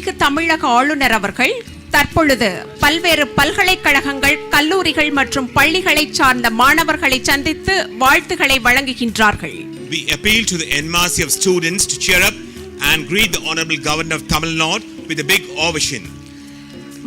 மாண்புமிகு தமிழக ஆளுநர் அவர்கள் தற்பொழுது பல்வேறு பல்கலைக்கழகங்கள், கல்லூரிகள் மற்றும் பள்ளிகளை சார்ந்த மாணவர்களை சந்தித்து வாழ்த்துக்களை வழங்குகின்றார்கள். We appeal to the en masse of students to cheer up and greet the Honorable Governor of Tamil Nadu with a big ovation.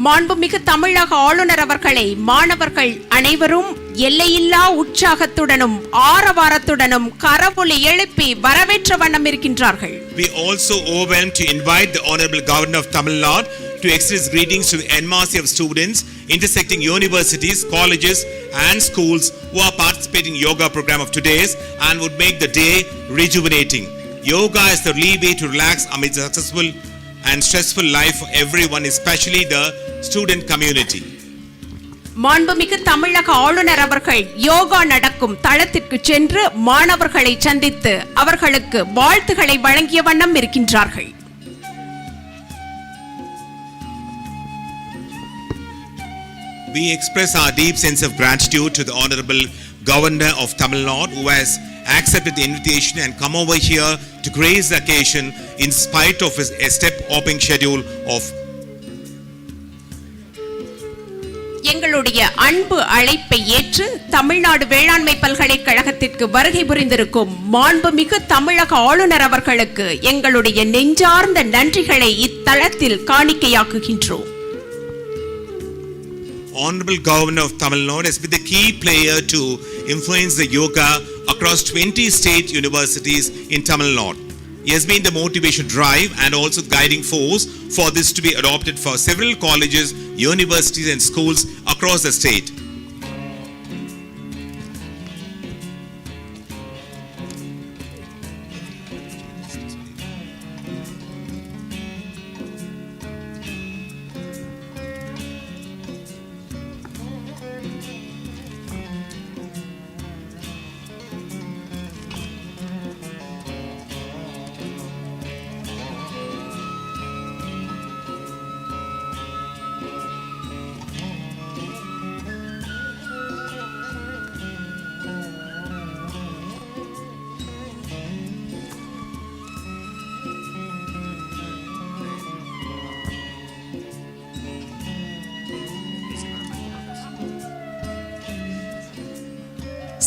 மாண்புமிகு தமிழக ஆளுநர் அவர்களை மாணவர்கள் அனைவரும் எல்லையில்லா உற்சாகத்துடனும் ஆரவாரத்துடனும் கரவொலி எழுப்பி வரவேற்ற வண்ணம் இருக்கின்றார்கள். We also overwhelmed to invite the Honorable Governor of Tamil Nadu to extend his greetings to the en masse of students intersecting universities, colleges and schools who are participating in yoga program of today's and would make the day rejuvenating. Yoga is the only way to relax amidst a successful and stressful life for everyone, especially the student community. மாண்புமிகு தமிழக ஆளுநர் அவர்கள் யோகா நடக்கும் தளத்திற்கு சென்று மாணவர்களை சந்தித்து அவர்களுக்கு வாழ்த்துக்களை வழங்கிய வண்ணம் இருக்கின்றார்கள். We express our deep sense of gratitude to the Honorable Governor of Tamil Nadu who has accepted the invitation and come over here to grace the occasion in spite of his step-hopping schedule of. எங்களுடைய அன்பு அழைப்பை ஏற்று தமிழ்நாடு வேளாண்மை பல்கலைக்கழகத்திற்கு வருகை புரிந்திருக்கும் மாண்புமிகு தமிழக ஆளுநர் அவர்களுக்கு எங்களுடைய நெஞ்சார்ந்த நன்றிகளை இத்தளத்தில் காணிக்கையாக்குகின்றோம். Honorable Governor of Tamil Nadu has been the key player to influence the yoga across 20 state universities in Tamil Nadu. He has been the motivation drive and also guiding force for this to be adopted for several colleges, universities and schools across the state.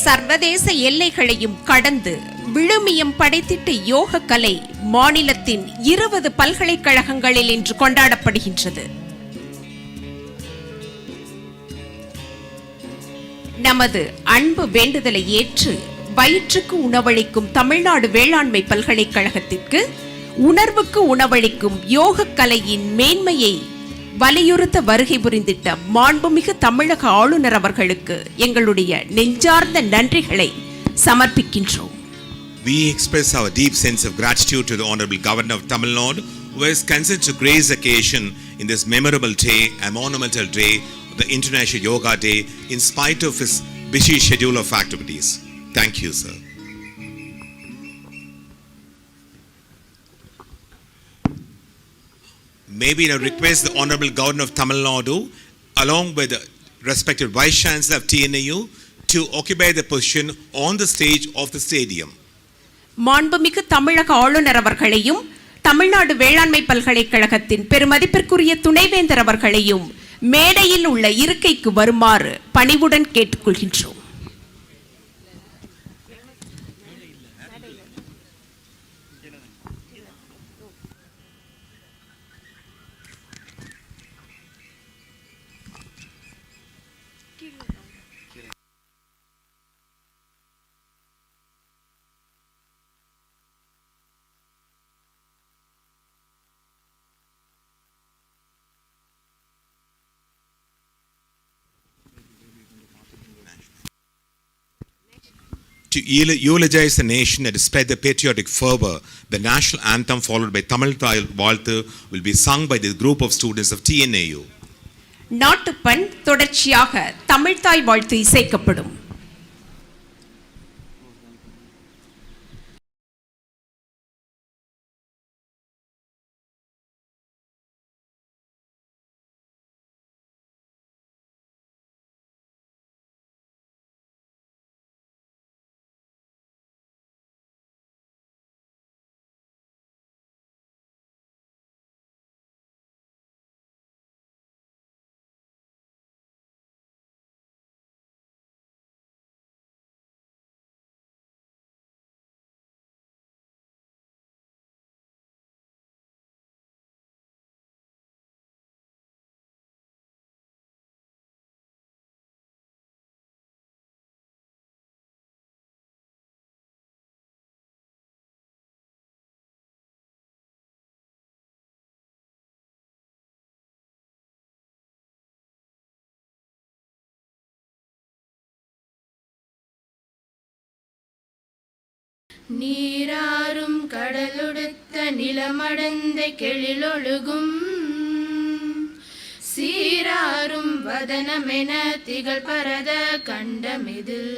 சர்வதேச எல்லைகளையும் கடந்து விழுமியம் படைத்திட்ட யோக கலை மாநிலத்தின் 20 பல்கலைக்கழகங்களில் இன்று கொண்டாடப்படுகின்றது. நமது அன்பு வேண்டுதலை ஏற்று வயிற்றுக்கு உணவளிக்கும் தமிழ்நாடு வேளாண்மை பல்கலைக்கழகத்திற்கு உணர்வுக்கு உணவளிக்கும் யோக கலையின் மேன்மையை வலியுறுத்த வருகை புரிந்திட்ட மாண்புமிகு தமிழக ஆளுநர் அவர்களுக்கு எங்களுடைய நெஞ்சார்ந்த நன்றிகளை சமர்ப்பிக்கின்றோம். We express our deep sense of gratitude to the Honorable Governor of Tamil Nadu who has consented to grace the occasion in this memorable day and monumental day, the International Yoga Day, in spite of his busy schedule of activities. Thank you, sir. Maybe I request the Honorable Governor of Tamil Nadu along with the respected Vice Chancellor of TNAU to occupy the position on the stage of the stadium. மாண்புமிகு தமிழக ஆளுநர் அவர்களையும் தமிழ்நாடு வேளாண்மை பல்கலைக்கழகத்தின் பெருமதிப்பிற்குரிய துணைவேந்தர் அவர்களையும் மேடையில் உள்ள இருக்கைக்கு வருமாறு பணிவுடன் கேட்டுக்கொள்கின்றோம். To eulogize the nation and spread the patriotic fervor, the national anthem followed by Tamil Thai Valthu will be sung by the group of students of TNAU. நாட்டுப்பண் தொடர்ச்சியாக தமிழ்தாய் வாழ்த்து இசைக்கப்படும். நீராறும் கடலொடுத்த நிலமடந்த கெழிலொழுகும் சீராறும் வதனமென திகழ் பரத கண்டமிதில்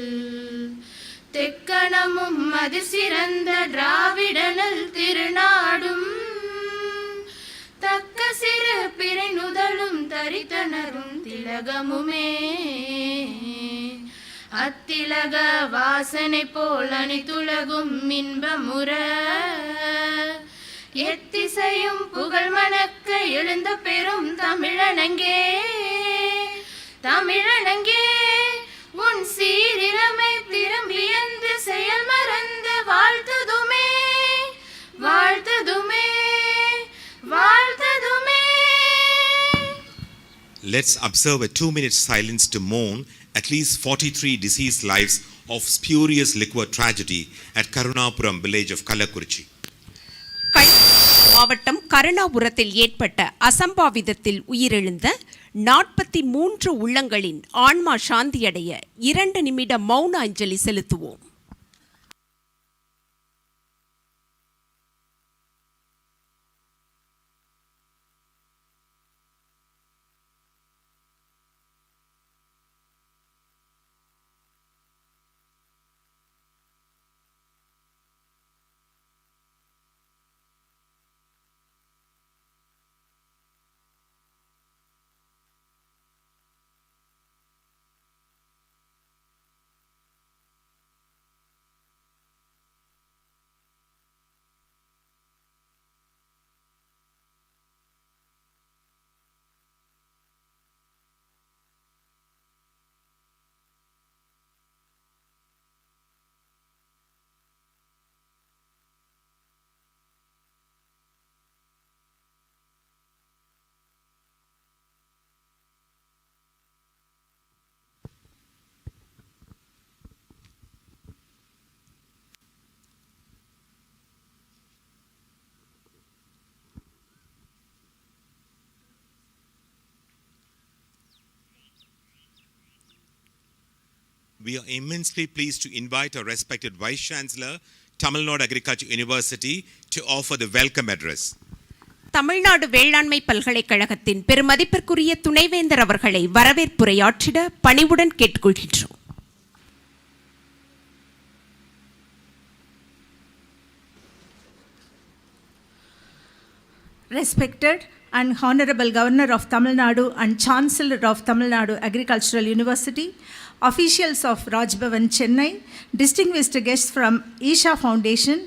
தெக்கணமும் அது சிறந்த திராவிடனல் திருநாடும் தக்க சிறு பிறை நுதலும் தரித்தனரும் திலகமுமே அத்திலக வாசனை போல் அணித்துலகும் இன்பமுற எத்திசையும் புகழ் மணக்க எழுந்த பெரும் தமிழனங்கே தமிழனங்கே உன் சீரிழமை திரும்பியந்து செயல் மறந்து வாழ்த்ததுமே வாழ்த்ததுமே வாழ்த்ததுமே. Let's observe a 2-minute silence to mourn at least 43 deceased lives of spurious liquor tragedy at Karunapuram village of Kallakurichi. மாவட்டம் கருணாபுரத்தில் ஏற்பட்ட அசம்பாவிதத்தில் உயிரிழந்த 43 உள்ளங்களின் ஆன்மா சாந்தியடைய 2 நிமிட மௌன அஞ்சலி செலுத்துவோம். We are immensely pleased to invite our respected Vice Chancellor, Tamil Nadu Agriculture University, to offer the welcome address. Tamil Nadu வேளாண்மை பல்கலைக்கழகத்தின் பெருமதிப்பிற்குரிய துணைவேந்தர் அவர்களை வரவேற்புரையாற்றிட பணிவுடன் கேட்டுக்கொள்கின்றோம். Respected and Honorable Governor of Tamil Nadu and Chancellor of Tamil Nadu Agricultural University, officials of Raj Bhavan, Chennai, distinguished guests from Isha Foundation,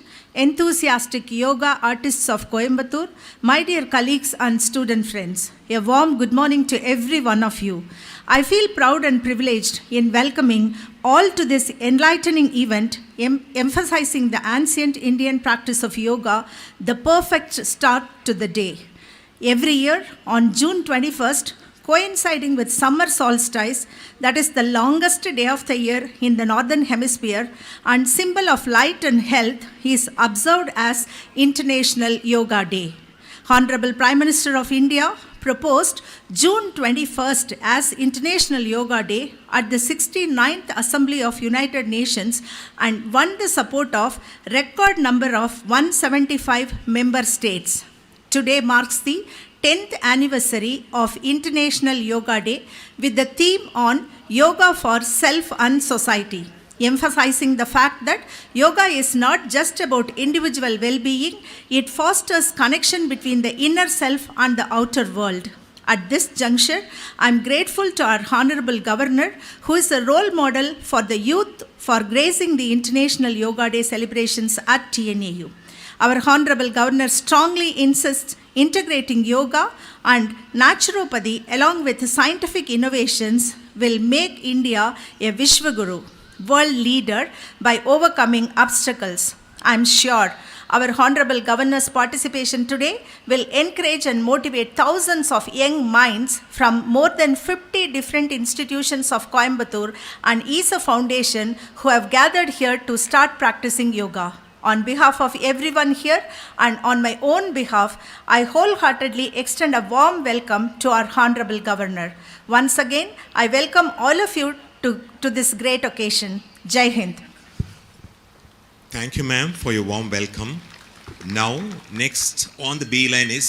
enthusiastic yoga artists of Coimbatore, my dear colleagues and student friends, a warm good morning to every one of you. I feel proud and privileged in welcoming all to this enlightening event, emphasizing the ancient Indian practice of yoga, the perfect start to the day. Every year on June 21st, coinciding with summer solstice, that is the longest day of the year in the northern hemisphere and symbol of light and health, is observed as International Yoga Day. Honorable Prime Minister of India proposed June 21st as International Yoga Day at the 69th Assembly of United Nations and won the support of record number of 175 member states. Today marks the 10th anniversary of International Yoga Day with the theme on Yoga for Self and Society, emphasizing the fact that yoga is not just about individual well-being, it fosters connection between the inner self and the outer world. At this juncture, I am grateful to our Honorable Governor, who is a role model for the youth for gracing the International Yoga Day celebrations at TNAU. Our Honorable Governor strongly insists integrating yoga and naturopathy along with scientific innovations will make India a Vishwaguru, world leader by overcoming obstacles. I am sure our Honorable Governor's participation today will encourage and motivate thousands of young minds from more than 50 different institutions of Coimbatore and ISA Foundation who have gathered here to start practicing yoga. On behalf of everyone here and on my own behalf, I wholeheartedly extend a warm welcome to our Honorable Governor. Once again, I welcome all of you to this great occasion. Jai Hind. Thank you, ma'am, for your warm welcome. Now, next on the B line is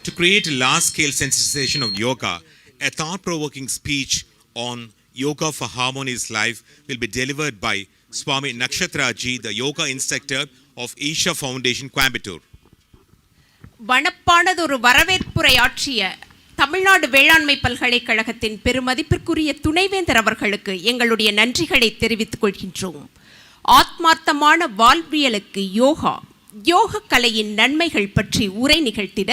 to create a large-scale sensitization of yoga. A thought-provoking speech on yoga for harmonious life will be delivered by Swami Nakshatra Ji, the yoga instructor of Isha Foundation, Coimbatore. வனப்பானதொரு வரவேற்புரையாற்றிய Tamil Nadu வேளாண்மை பல்கலைக்கழகத்தின் பெருமதிப்பிற்குரிய துணைவேந்தர் அவர்களுக்கு எங்களுடைய நன்றிகளை தெரிவித்துக் கொள்கின்றோம். ஆத்மார்த்தமான வாழ்வியலுக்கு யோகா, யோக கலையின் நன்மைகள் பற்றி உரை நிகழ்த்திட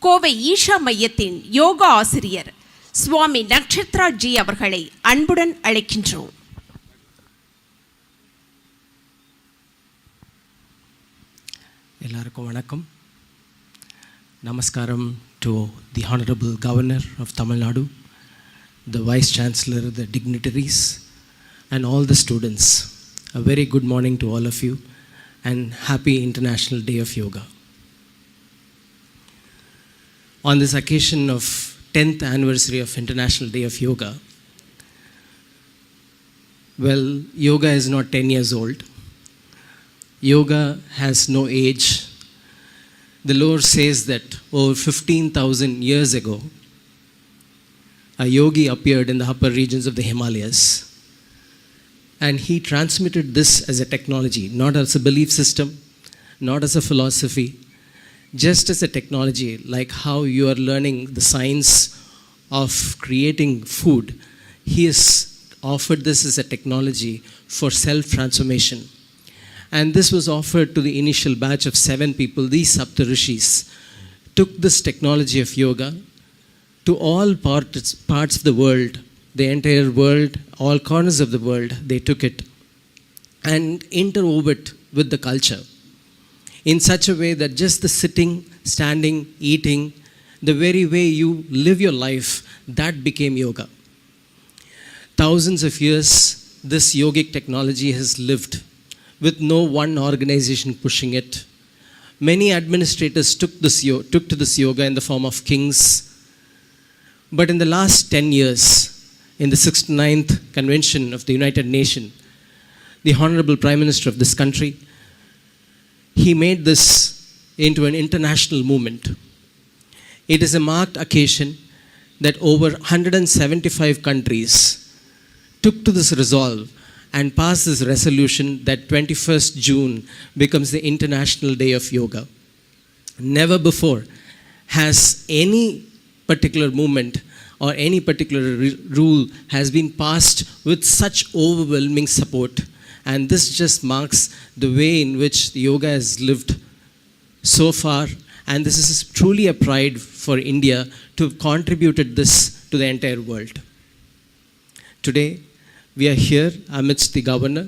கோவை ஈஷா மையத்தின் யோகா ஆசிரியர் சுவாமி நக்ஷத்ரா ஜி அவர்களை அன்புடன் அழைக்கின்றோம். எல்லாருக்கும் வணக்கம். Namaskaram to the Honorable Governor of Tamil Nadu, the Vice Chancellor, the dignitaries, and all the students. A very good morning to all of you and happy International Day of Yoga. On this occasion of 10th anniversary of International Day of Yoga, well, yoga is not 10 years old. Yoga has no age. The Lord says that over 15,000 years ago, a yogi appeared in the upper regions of the Himalayas. And he transmitted this as a technology, not as a belief system, not as a philosophy, just as a technology, like how you are learning the science of creating food. He has offered this as a technology for self-transformation. And this was offered to the initial batch of 7 people. These Saptarishis took this technology of yoga to all parts of the world, the entire world, all corners of the world. They took it and interwove it with the culture in such a way that just the sitting, standing, eating, the very way you live your life, that became yoga. Thousands of years, this yogic technology has lived with no one organization pushing it. Many administrators took to this yoga in the form of kings. But in the last 10 years, in the 69th Convention of the United Nations, the Honorable Prime Minister of this country, he made this into an international movement. It is a marked occasion that over 175 countries took to this resolve and passed this resolution that 21st June becomes the International Day of Yoga. Never before has any particular movement or any particular rule has been passed with such overwhelming support. And this just marks the way in which the yoga has lived so far. And this is truly a pride for India to have contributed this to the entire world. Today, we are here amidst the governor,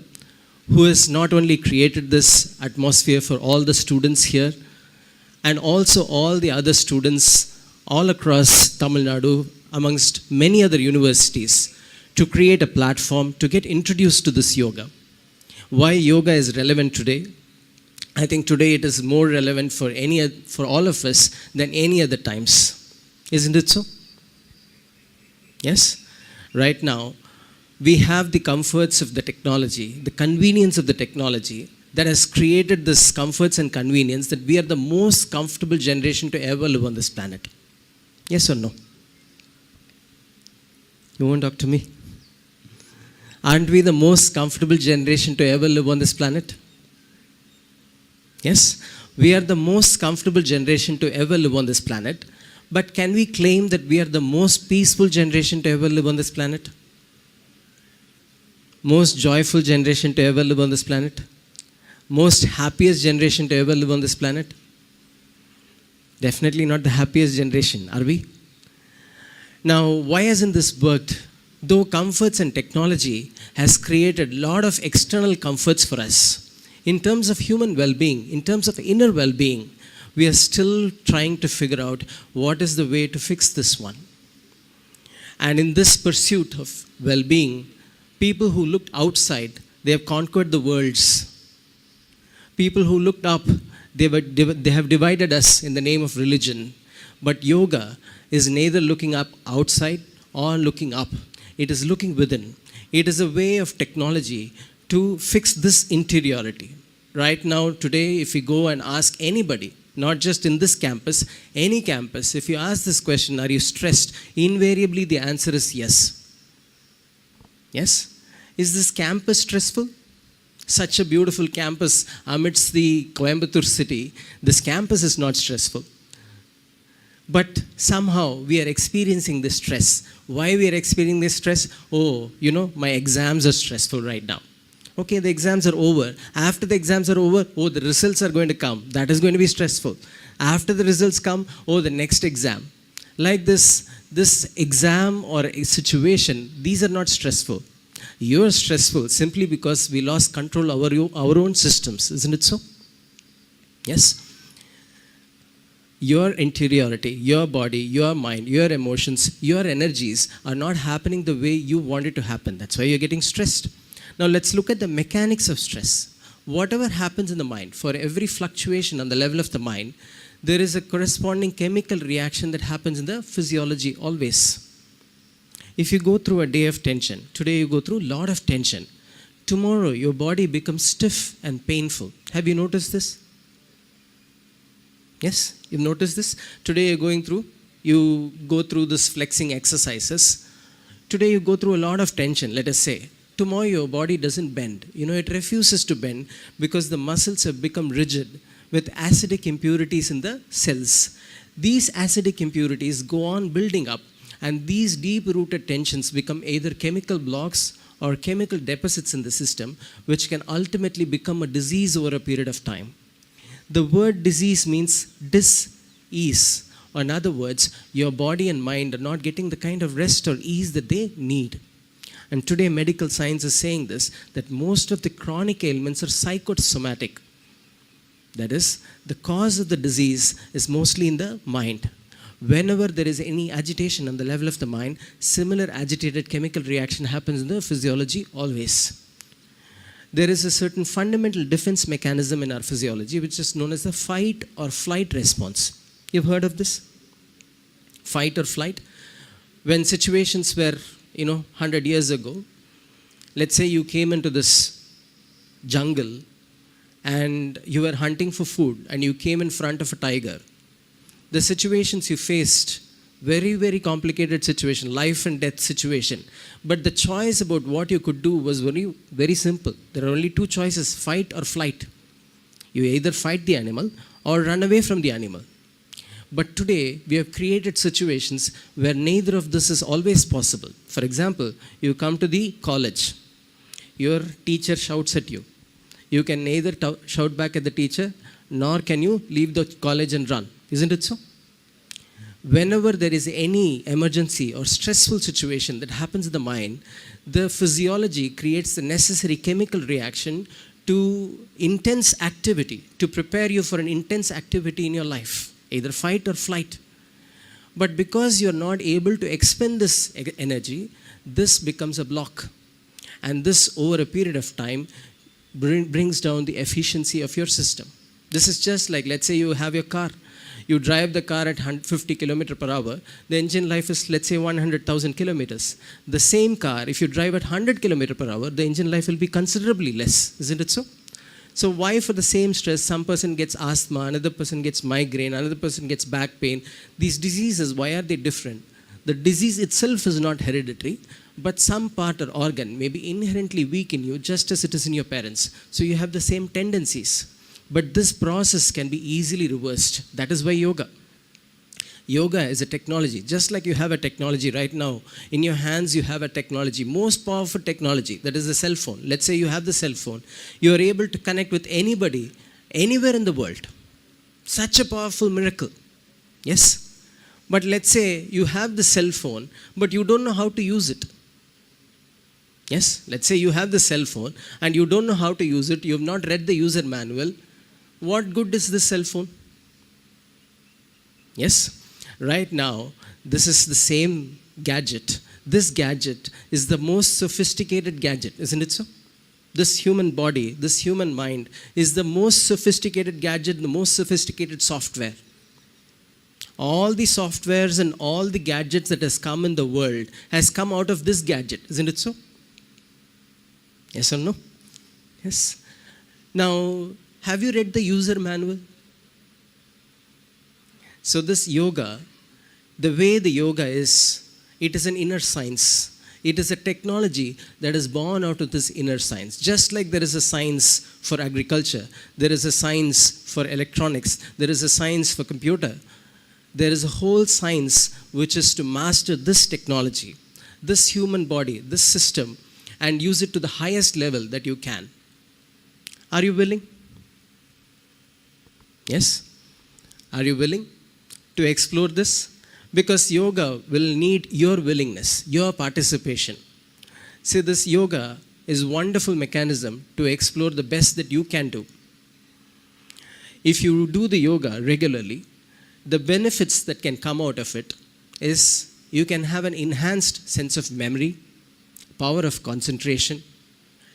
who has not only created this atmosphere for all the students here, and also all the other students all across Tamil Nadu, amongst many other universities, to create a platform to get introduced to this yoga. Why yoga is relevant today? I think today it is more relevant for all of us than any other times. Isn't it so? Yes? Right now, we have the comforts of the technology, the convenience of the technology that has created this comforts and convenience that we are the most comfortable generation to ever live on this planet. Yes or no? You won't talk to me? Aren't we the most comfortable generation to ever live on this planet? Yes? We are the most comfortable generation to ever live on this planet. But can we claim that we are the most peaceful generation to ever live on this planet? Most joyful generation to ever live on this planet? Most happiest generation to ever live on this planet? Definitely not the happiest generation, are we? Now, why hasn't this worked? Though comforts and technology has created a lot of external comforts for us, in terms of human well-being, in terms of inner well-being, we are still trying to figure out what is the way to fix this one. And in this pursuit of well-being, people who looked outside, they have conquered the worlds. People who looked up, they have divided us in the name of religion. But yoga is neither looking up outside or looking up. It is looking within. It is a way of technology to fix this interiority. Right now, today, if you go and ask anybody, not just in this campus, any campus, if you ask this question, are you stressed? Invariably, the answer is yes. Yes? Is this campus stressful? Such a beautiful campus amidst the Coimbatore city. This campus is not stressful. But somehow we are experiencing this stress. Why we are experiencing this stress? Oh, my exams are stressful right now. Okay, the exams are over. After the exams are over, oh, the results are going to come. That is going to be stressful. After the results come, oh, the next exam. Like this exam or a situation, these are not stressful. You are stressful simply because we lost control over our own systems. Isn't it so? Yes? Your interiority, your body, your mind, your emotions, your energies are not happening the way you want it to happen. That's why you're getting stressed. Now let's look at the mechanics of stress. Whatever happens in the mind, for every fluctuation on the level of the mind, there is a corresponding chemical reaction that happens in the physiology always. If you go through a day of tension, today you go through a lot of tension. Tomorrow your body becomes stiff and painful. Have you noticed this? Yes, you've noticed this? Today you go through this flexing exercises. Today you go through a lot of tension, let us say. Tomorrow your body doesn't bend. It refuses to bend because the muscles have become rigid with acidic impurities in the cells. These acidic impurities go on building up, and these deep-rooted tensions become either chemical blocks or chemical deposits in the system, which can ultimately become a disease over a period of time. The word disease means dis-ease. Or in other words, your body and mind are not getting the kind of rest or ease that they need. And today medical science is saying this, that most of the chronic ailments are psychosomatic. That is, the cause of the disease is mostly in the mind. Whenever there is any agitation on the level of the mind, similar agitated chemical reaction happens in the physiology always. There is a certain fundamental defense mechanism in our physiology which is known as the fight or flight response. You've heard of this? Fight or flight? When situations were 100 years ago, let's say you came into this jungle and you were hunting for food and you came in front of a tiger. The situations you faced, very, very complicated situation, life and death situation. But the choice about what you could do was very, very simple. There are only two choices, fight or flight. You either fight the animal or run away from the animal. But today, we have created situations where neither of this is always possible. For example, you come to the college. Your teacher shouts at you. You can neither shout back at the teacher, nor can you leave the college and run. Isn't it so? Whenever there is any emergency or stressful situation that happens in the mind, the physiology creates the necessary chemical reaction to intense activity, to prepare you for an intense activity in your life. Either fight or flight. But because you're not able to expend this energy, this becomes a block. And this, over a period of time, brings down the efficiency of your system. This is just like, let's say you have your car. You drive the car at 50 km per hour. The engine life is, let's say, 100,000 kilometers. The same car, if you drive at 100 km per hour, the engine life will be considerably less. Isn't it so? So why for the same stress, some person gets asthma, another person gets migraine, another person gets back pain? These diseases, why are they different? The disease itself is not hereditary, but some part or organ may be inherently weak in you, just as it is in your parents. So you have the same tendencies. But this process can be easily reversed. That is why yoga. Yoga is a technology. Just like you have a technology right now, in your hands you have a technology, most powerful technology, that is the cell phone. Let's say you have the cell phone. You are able to connect with anybody, anywhere in the world. Such a powerful miracle. Yes? But let's say you have the cell phone, but you don't know how to use it. Yes? Let's say you have the cell phone and you don't know how to use it. You have not read the user manual. What good is this cell phone? Yes? Right now, this is the same gadget. This gadget is the most sophisticated gadget, isn't it so? This human body, this human mind is the most sophisticated gadget, the most sophisticated software. All the softwares and all the gadgets that has come in the world has come out of this gadget, isn't it so? Yes or no? Yes. Now, Have you read the user manual? So this yoga, the way the yoga is, it is an inner science. It is a technology that is born out of this inner science. Just like there is a science for agriculture, there is a science for electronics, there is a science for computer. There is a whole science which is to master this technology, this human body, this system, and use it to the highest level that you can. Are you willing? Yes? Are you willing to explore this? Because yoga will need your willingness, your participation. See, this yoga is a wonderful mechanism to explore the best that you can do. If you do the yoga regularly, the benefits that can come out of it is you can have an enhanced sense of memory, power of concentration,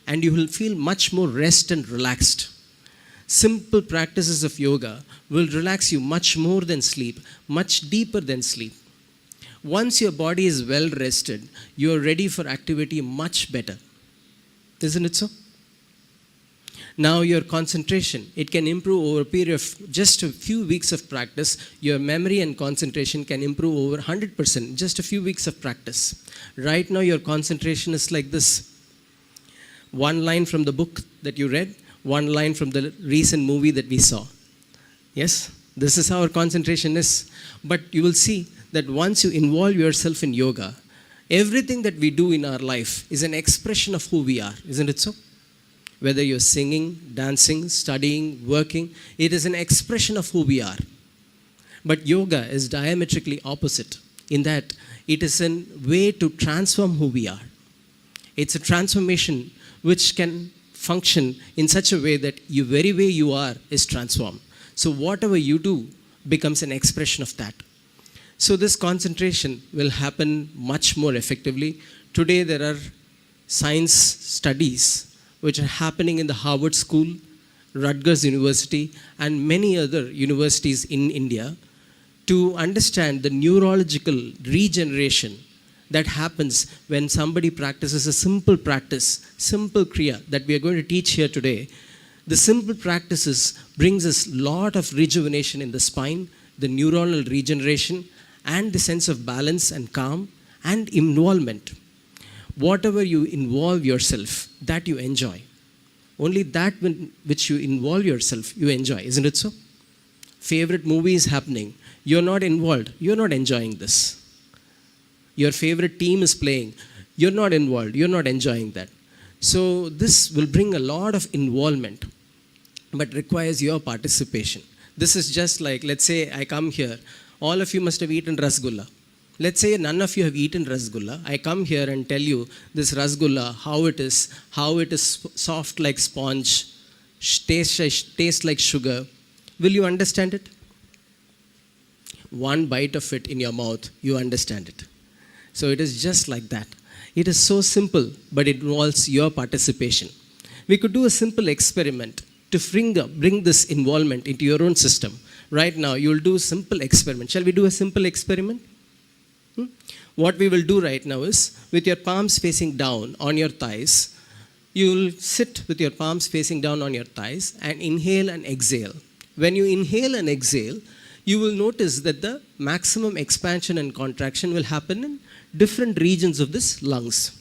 and you will feel much more rest and relaxed. Simple practices of yoga will relax you much more than sleep, much deeper than sleep. Once your body is well rested, you are ready for activity much better. Isn't it so? Now your concentration, it can improve over a period of just a few weeks of practice. Your memory and concentration can improve over 100%, just a few weeks of practice. Right now your concentration is like this. One line from the book that you read, one line from the recent movie that we saw. Yes, this is how our concentration is. But you will see that once you involve yourself in yoga, everything that we do in our life is an expression of who we are. Isn't it so? Whether you're singing, dancing, studying, working, it is an expression of who we are. But yoga is diametrically opposite in that it is a way to transform who we are. It's a transformation which can function in such a way that the very way you are is transformed. So whatever you do becomes an expression of that. So this concentration will happen much more effectively. Today there are science studies which are happening in the Harvard School, Rutgers University, and many other universities in India to understand the neurological regeneration that happens when somebody practices a simple practice, simple kriya that we are going to teach here today. The simple practices brings us a lot of rejuvenation in the spine, the neuronal regeneration, and the sense of balance and calm and involvement. Whatever you involve yourself, that you enjoy. Only that which you involve yourself, you enjoy. Isn't it so? Favorite movie is happening. You're not involved. You're not enjoying this. Your favorite team is playing. You're not involved. You're not enjoying that. So this will bring a lot of involvement, but requires your participation. This is just like, let's say I come here. All of you must have eaten rasgulla. Let's say none of you have eaten rasgulla. I come here and tell you this rasgulla, how it is soft like sponge, tastes like sugar. Will you understand it? One bite of it in your mouth, you understand it. So it is just like that. It is so simple, but it involves your participation. We could do a simple experiment to bring this involvement into your own system. Right now, you will do a simple experiment. Shall we do a simple experiment? What we will do right now is, with your palms facing down on your thighs, you will sit with your palms facing down on your thighs and inhale and exhale. When you inhale and exhale, you will notice that the maximum expansion and contraction will happen in different regions of this lungs.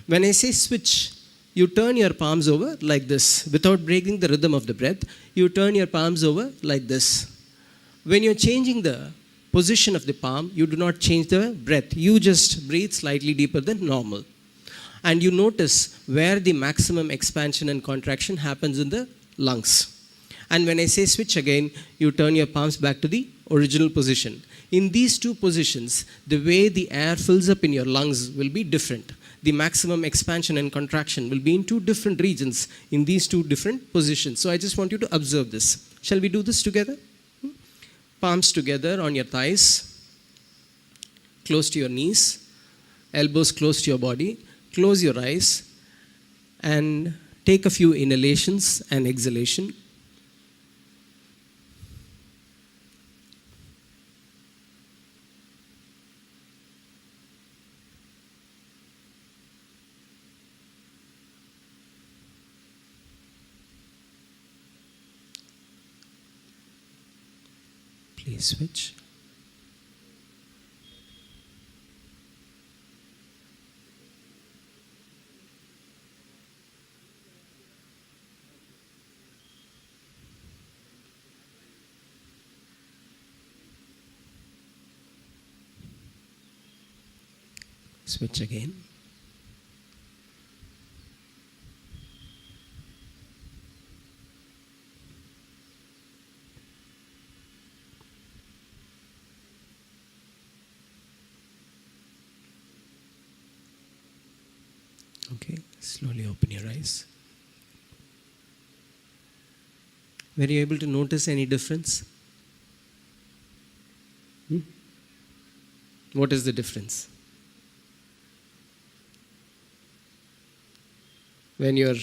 When I say switch, you turn your palms over like this. Without breaking the rhythm of the breath, you turn your palms over like this. When you're changing the position of the palm, you do not change the breath. You just breathe slightly deeper than normal. And you notice where the maximum expansion and contraction happens in the lungs. And when I say switch again, you turn your palms back to the original position. In these two positions, the way the air fills up in your lungs will be different. The maximum expansion and contraction will be in two different regions in these two different positions. So I just want you to observe this. Shall we do this together? Palms together on your thighs, close to your knees, elbows close to your body. Close your eyes and take a few inhalations and exhalation. Please switch. Switch again. Okay, slowly open your eyes. Were you able to notice any difference? What is the difference? When your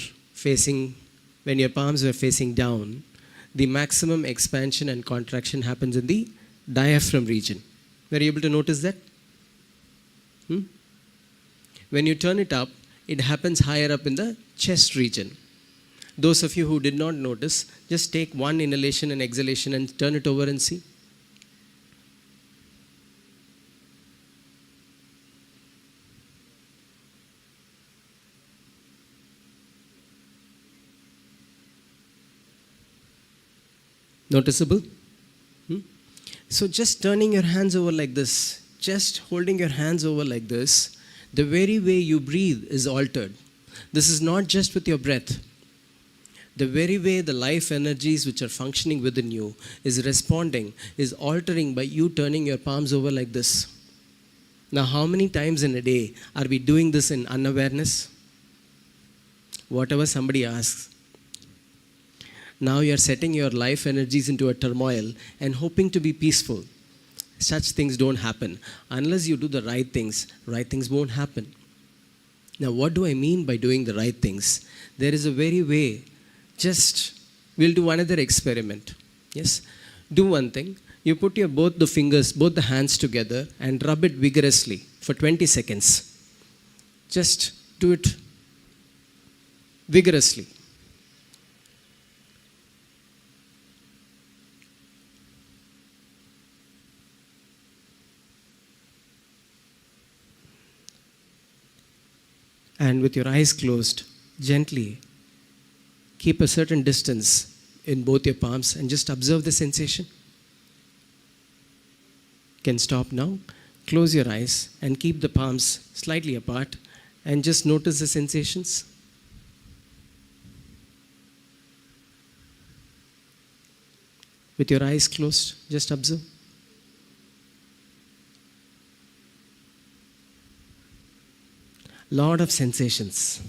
palms were facing down, the maximum expansion and contraction happens in the diaphragm region. Were you able to notice that? When you turn it up, it happens higher up in the chest region. Those of you who did not notice, just take one inhalation and exhalation and turn it over and see. Noticeable? So just turning your hands over like this, just holding your hands over like this, the very way you breathe is altered. This is not just with your breath. The very way the life energies which are functioning within you is responding, is altering by you turning your palms over like this. Now, how many times in a day are we doing this in unawareness? Whatever somebody asks. Now you are setting your life energies into a turmoil and hoping to be peaceful. Such things don't happen. Unless you do the right things won't happen. Now, what do I mean by doing the right things? There is a very way. We'll do another experiment. Yes? Do one thing. You put both the hands together and rub it vigorously for 20 seconds. Just do it vigorously. And with your eyes closed, gently keep a certain distance in both your palms and just observe the sensation. You can stop now. Close your eyes and keep the palms slightly apart and just notice the sensations. With your eyes closed, just observe. Lot of sensations.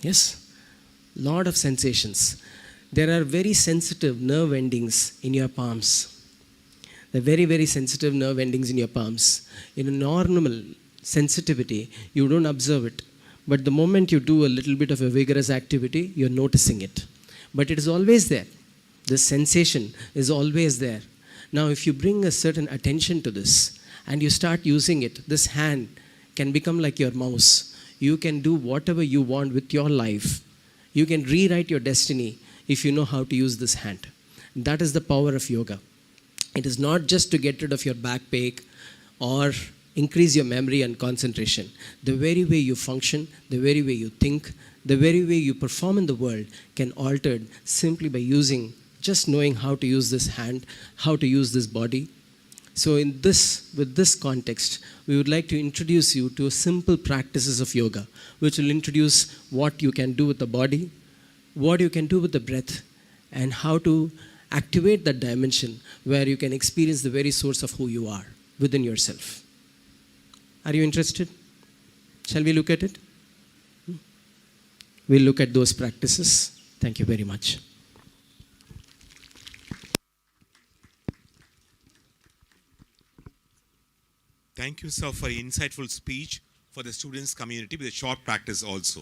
Yes? Lot of sensations. There are very sensitive nerve endings in your palms. The very, very sensitive nerve endings in your palms. In a normal sensitivity, you don't observe it. But the moment you do a little bit of a vigorous activity, you're noticing it. But it is always there. This sensation is always there. Now, if you bring a certain attention to this and you start using it, this hand can become like your mouse. You can do whatever you want with your life. You can rewrite your destiny if you know how to use this hand. That is the power of yoga. It is not just to get rid of your backache or increase your memory and concentration. The very way you function, the very way you think, the very way you perform in the world can be altered simply by just knowing how to use this hand, how to use this body. So with this context, we would like to introduce you to simple practices of yoga, which will introduce what you can do with the body, what you can do with the breath, and how to activate that dimension where you can experience the very source of who you are within yourself. Are you interested? Shall we look at it? We'll look at those practices. Thank you very much. Thank you, sir, for your insightful speech for the students' community with a short practice also.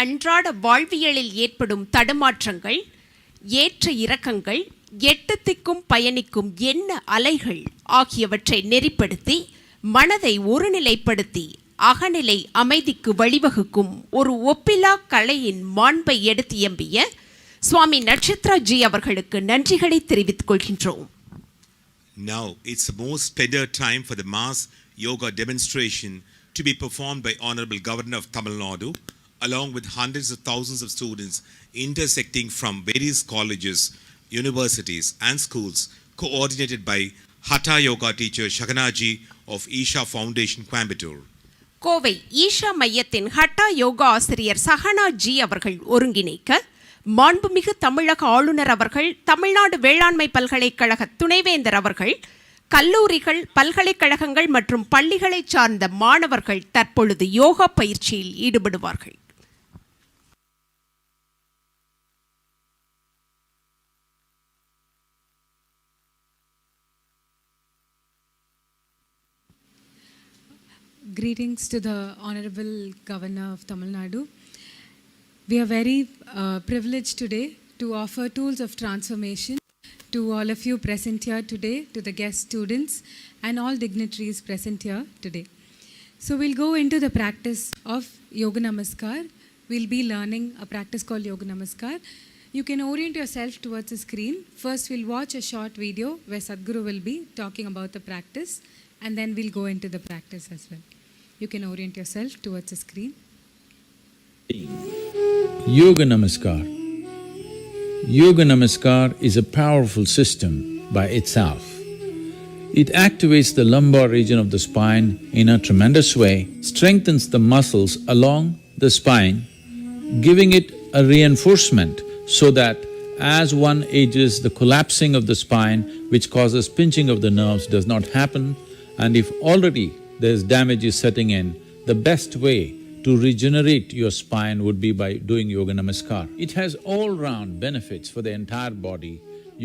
அன்றாட வாழ்வியலில் ஏற்படும் தடுமாற்றங்கள், ஏற்ற இறக்கங்கள், எட்டு திக்கும் பயணிக்கும் எண்ண அலைகள் ஆகியவற்றை நெறிப்படுத்தி மனதை ஒருநிலைப்படுத்தி அகநிலை அமைதிக்கு வழிவகுக்கும் ஒரு ஒப்பிலா கலையின் மாண்பை எடுத்து எம்பிய சுவாமி நட்சத்ராஜி அவர்களுக்கு நன்றிகளை தெரிவித்துக் கொள்கின்றோம். Now it's the most splendid time for the mass yoga demonstration to be performed by Honorable Governor of Tamil Nadu, along with hundreds of thousands of students intersecting from various colleges, universities, and schools, coordinated by Hatha Yoga teacher Shaganaji of Isha Foundation, Coimbatore. Kovai Isha மையத்தின் Hatta yoga ஆசிரியர் Sahana G அவர்கள் ஒருங்கிணைக்க மாண்புமிகு தமிழக ஆளுநர் அவர்கள், தமிழ்நாடு வேளாண்மை பல்கலைக்கழக துணைவேந்தர் அவர்கள், கல்லூரிகள், பல்கலைக்கழகங்கள் மற்றும் பள்ளிகளை சார்ந்த மாணவர்கள் தற்பொழுது யோகா பயிற்சியில் ஈடுபடுவார்கள். Greetings to the Honorable Governor of Tamil Nadu. We are very privileged today to offer tools of transformation to all of you present here today, to the guest students and all dignitaries present here today. So we'll go into the practice of Yoga Namaskar. We'll be learning a practice called Yoga Namaskar. You can orient yourself towards the screen. First we'll watch a short video where Sadhguru will be talking about the practice, and then we'll go into the practice as well. You can orient yourself towards the screen. Yoga Namaskar. Yoga Namaskar is a powerful system by itself. It activates the lumbar region of the spine in a tremendous way, strengthens the muscles along the spine, giving it a reinforcement so that as one ages, the collapsing of the spine, which causes pinching of the nerves, does not happen, and if already there's damage is setting in, the best way to regenerate your spine would be by doing Yoga Namaskar. It has all-round benefits for the entire body.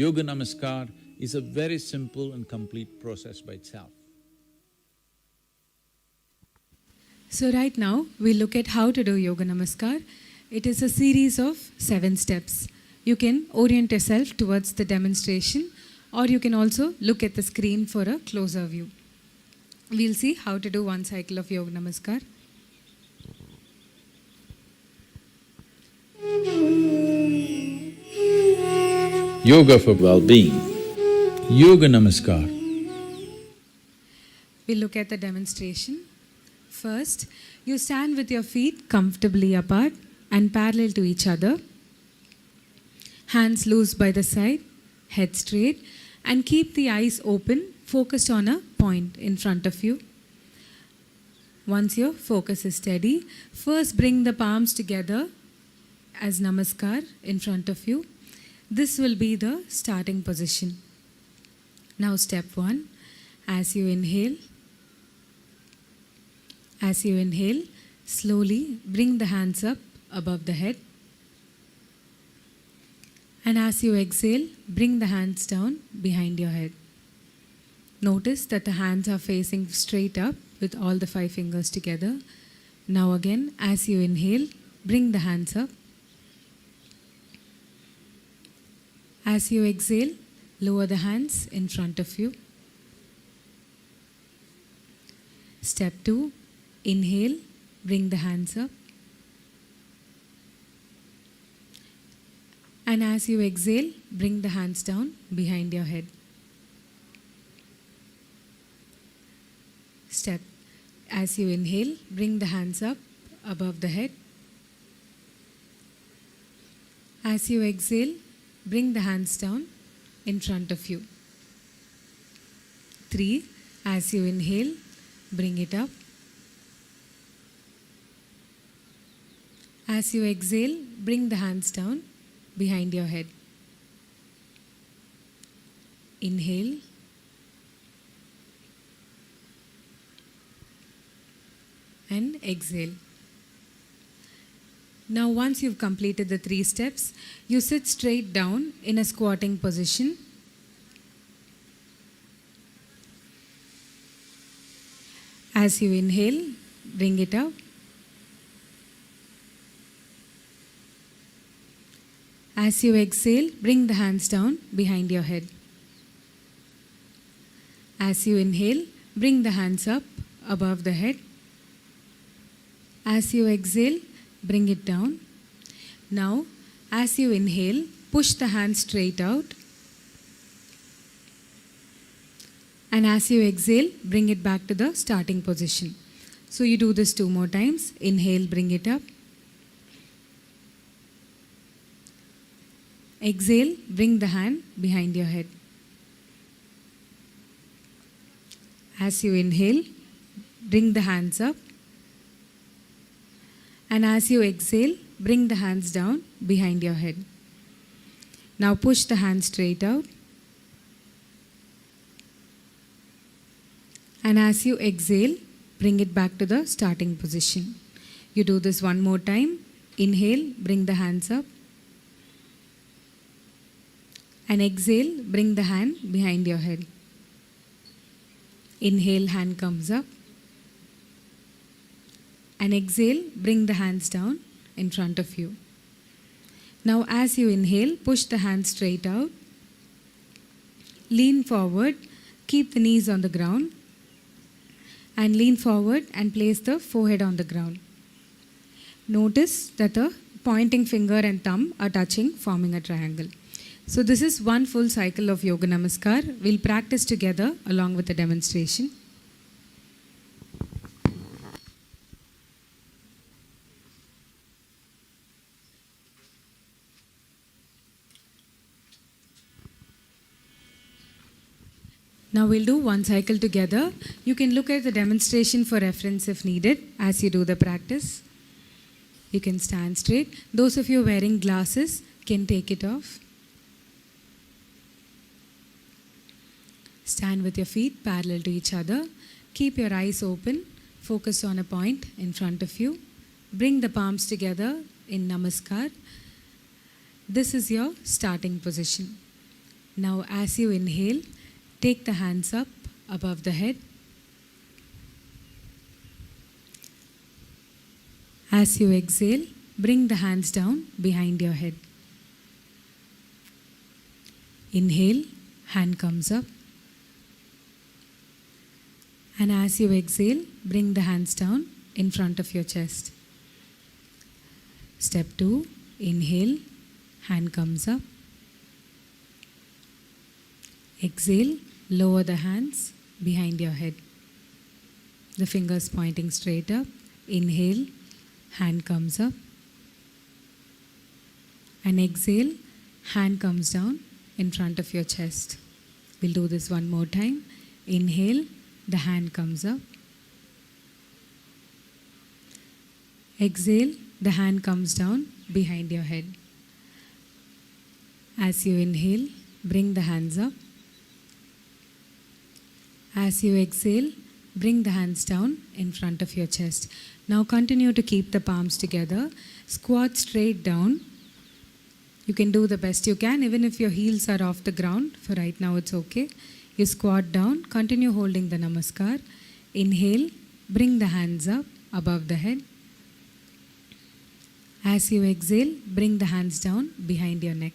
Yoga Namaskar is a very simple and complete process by itself. So right now, we'll look at how to do Yoga Namaskar. It is a series of 7 steps. You can orient yourself towards the demonstration, or you can also look at the screen for a closer view. We'll see how to do one cycle of Yoga Namaskar. Yoga for well-being. Yoga Namaskar. We'll look at the demonstration. First, you stand with your feet comfortably apart and parallel to each other. Hands loose by the side, head straight, and keep the eyes open, focused on a point in front of you. Once your focus is steady, first bring the palms together as Namaskar in front of you. This will be the starting position. Now step 1, as you inhale, slowly bring the hands up above the head. And as you exhale, bring the hands down behind your head. Notice that the hands are facing straight up with all the 5 fingers together. Now again, as you inhale, bring the hands up. As you exhale, lower the hands in front of you. Step 2, inhale, bring the hands up. And as you exhale, bring the hands down behind your head. Step, as you inhale, bring the hands up above the head. As you exhale, bring the hands down in front of you. 3, as you inhale, bring it up. As you exhale, bring the hands down behind your head. Inhale. And exhale. Now once you've completed the 3 steps, you sit straight down in a squatting position. As you inhale, bring it up. As you exhale, bring the hands down behind your head. As you inhale, bring the hands up above the head. As you exhale, bring it down. Now, as you inhale, push the hands straight out. And as you exhale, bring it back to the starting position. So you do this 2 more times. Inhale, bring it up. Exhale, bring the hand behind your head. As you inhale, bring the hands up. And as you exhale, bring the hands down behind your head. Now push the hands straight out. And as you exhale, bring it back to the starting position. You do this 1 more time. Inhale, bring the hands up. And exhale, bring the hand behind your head. Inhale, hand comes up. And exhale, bring the hands down in front of you. Now as you inhale, push the hands straight out. Lean forward, keep the knees on the ground. And lean forward and place the forehead on the ground. Notice that the pointing finger and thumb are touching, forming a triangle. So this is one full cycle of Yoga Namaskar. We'll practice together along with the demonstration. Now we'll do one cycle together. You can look at the demonstration for reference if needed as you do the practice. You can stand straight. Those of you wearing glasses can take it off. Stand with your feet parallel to each other. Keep your eyes open. Focus on a point in front of you. Bring the palms together in Namaskar. This is your starting position. Now as you inhale, take the hands up above the head. As you exhale, bring the hands down behind your head. Inhale, hand comes up. And as you exhale, bring the hands down in front of your chest. Step 2, inhale, hand comes up. Exhale, lower the hands behind your head. The fingers pointing straight up. Inhale, hand comes up. And exhale, hand comes down in front of your chest. We'll do this one more time. Inhale, the hand comes up. Exhale, the hand comes down behind your head. As you inhale, bring the hands up. As you exhale, bring the hands down in front of your chest. Now continue to keep the palms together. Squat straight down. You can do the best you can, even if your heels are off the ground. For right now, it's okay. You squat down. Continue holding the Namaskar. Inhale, bring the hands up above the head. As you exhale, bring the hands down behind your neck.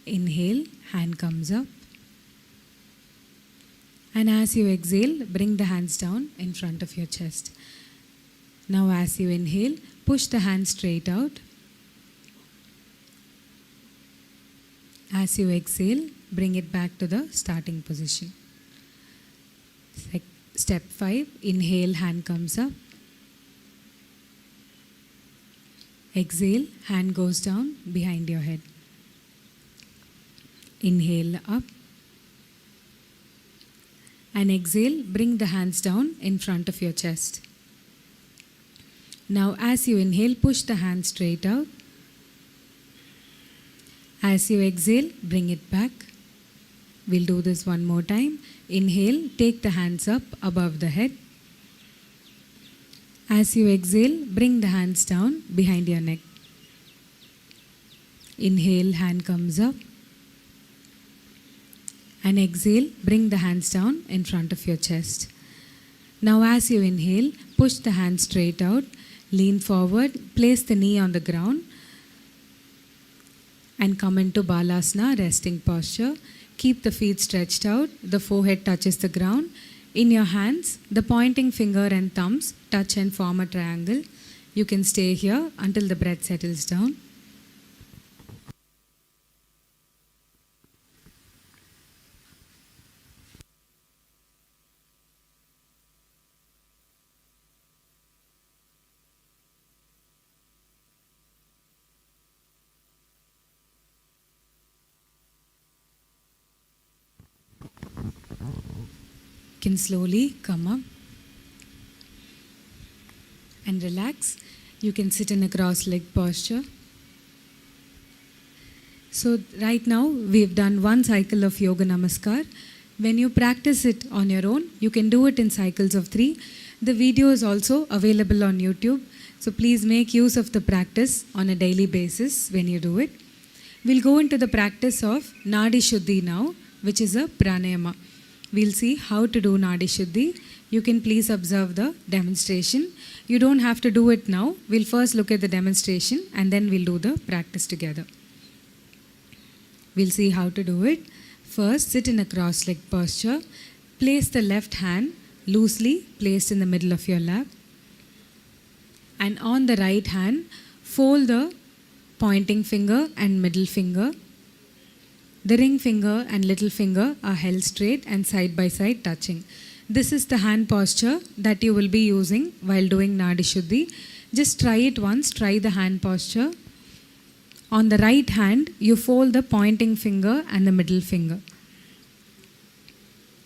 Inhale, hand comes up. And as you exhale, bring the hands down in front of your chest. Now as you inhale, push the hands straight out. As you exhale, bring it back to the starting position. Step 5, inhale, hand comes up. Exhale, hand goes down behind your head. Inhale up. And exhale, bring the hands down in front of your chest. Now as you inhale, push the hands straight out. As you exhale, bring it back. We'll do this one more time. Inhale, take the hands up above the head. As you exhale, bring the hands down behind your neck. Inhale, hand comes up. And exhale, bring the hands down in front of your chest. Now as you inhale, push the hands straight out. Lean forward, place the knee on the ground. And come into Balasana, resting posture. Keep the feet stretched out. The forehead touches the ground. In your hands, the pointing finger and thumbs touch and form a triangle. You can stay here until the breath settles down. can slowly come up and relax. You can sit in a cross-legged posture. So right now we've done one cycle of Yoga Namaskar. When you practice it on your own, you can do it in cycles of 3. The video is also available on YouTube. So please make use of the practice on a daily basis when you do it. We'll go into the practice of Nadi Shuddhi now, which is a pranayama. We'll see how to do Nadi Shuddhi. You can please observe the demonstration. You don't have to do it now. We'll first look at the demonstration and then we'll do the practice together. We'll see how to do it. First, sit in a cross-legged posture. Place the left hand loosely placed in the middle of your lap. And on the right hand, fold the pointing finger and middle finger. The ring finger and little finger are held straight and side by side touching. This is the hand posture that you will be using while doing Nadi Shuddhi. Just try it once, try the hand posture. On the right hand, you fold the pointing finger and the middle finger.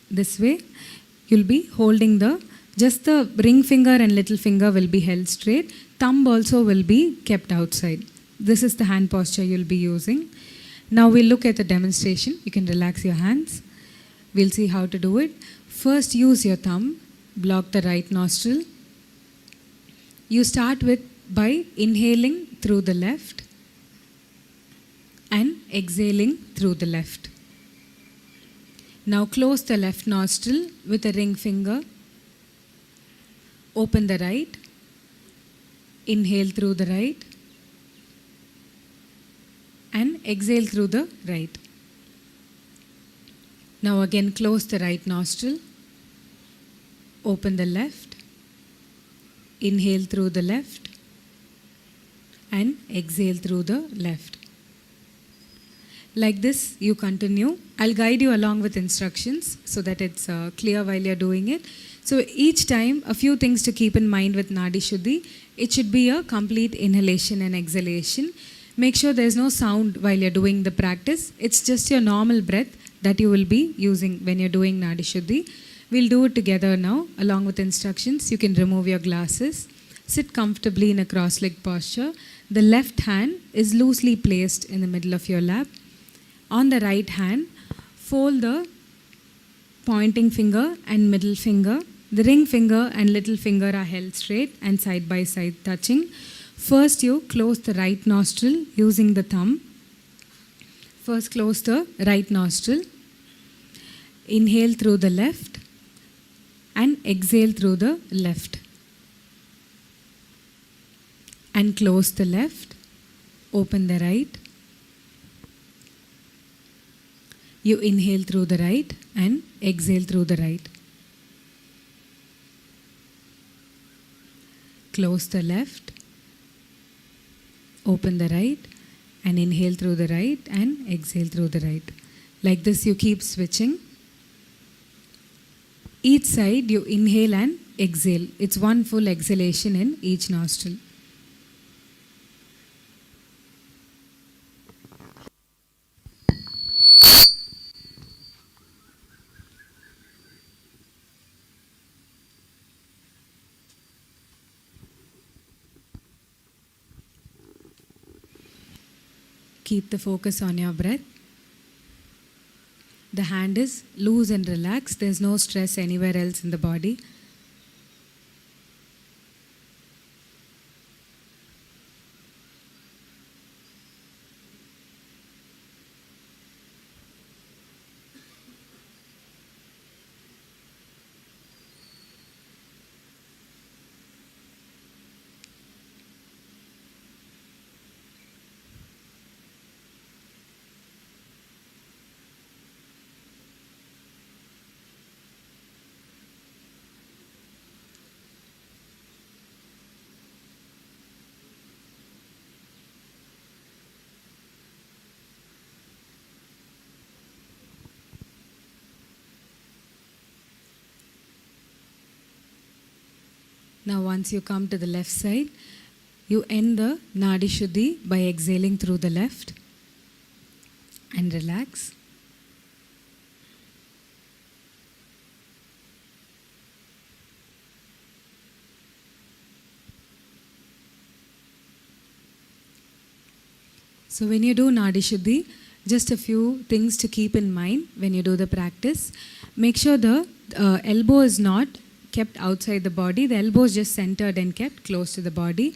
This way, you'll be holding just the ring finger and little finger will be held straight. Thumb also will be kept outside. This is the hand posture you'll be using. Now we'll look at the demonstration. You can relax your hands. We'll see how to do it. First, use your thumb. Block the right nostril. You start by inhaling through the left and exhaling through the left. Now close the left nostril with a ring finger. Open the right. Inhale through the right and exhale through the right. Now again close the right nostril. Open the left. Inhale through the left and exhale through the left. Like this, you continue. I'll guide you along with instructions so that it's clear while you're doing it. So each time, a few things to keep in mind with Nadi Shuddhi. It should be a complete inhalation and exhalation. Make sure there's no sound while you're doing the practice. It's just your normal breath that you will be using when you're doing Nadi Shuddhi. We'll do it together now along with instructions. You can remove your glasses. Sit comfortably in a cross-legged posture. The left hand is loosely placed in the middle of your lap. On the right hand, fold the pointing finger and middle finger. The ring finger and little finger are held straight and side by side touching. First, you close the right nostril using the thumb. First, close the right nostril. Inhale through the left and exhale through the left. And close the left. Open the right. You inhale through the right and exhale through the right. Close the left. Open the right and inhale through the right and exhale through the right. Like this, you keep switching. Each side, you inhale and exhale. It's one full exhalation in each nostril. Keep the focus on your breath. The hand is loose and relaxed. There's no stress anywhere else in the body. Now once you come to the left side, you end the Nadi Shuddhi by exhaling through the left and relax. So when you do Nadi Shuddhi, just a few things to keep in mind when you do the practice. Make sure the elbow is not kept outside the body. The elbow is just centered and kept close to the body.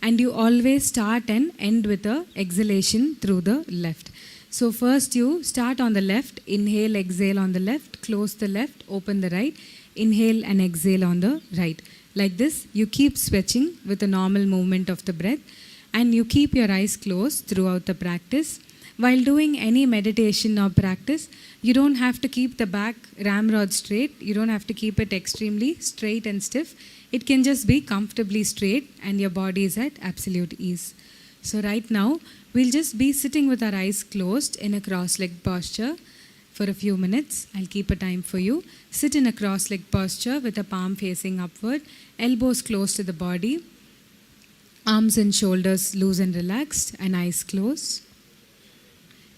And you always start and end with a exhalation through the left. So first you start on the left, inhale, exhale on the left, close the left, open the right, inhale and exhale on the right. Like this, you keep stretching with a normal movement of the breath, and you keep your eyes closed throughout the practice. While doing any meditation or practice, you don't have to keep the back ramrod straight. You don't have to keep it extremely straight and stiff. It can just be comfortably straight and your body is at absolute ease. So right now, we'll just be sitting with our eyes closed in a cross-legged posture for a few minutes. I'll keep a time for you. Sit in a cross-legged posture with a palm facing upward, elbows close to the body, arms and shoulders loose and relaxed, and eyes closed.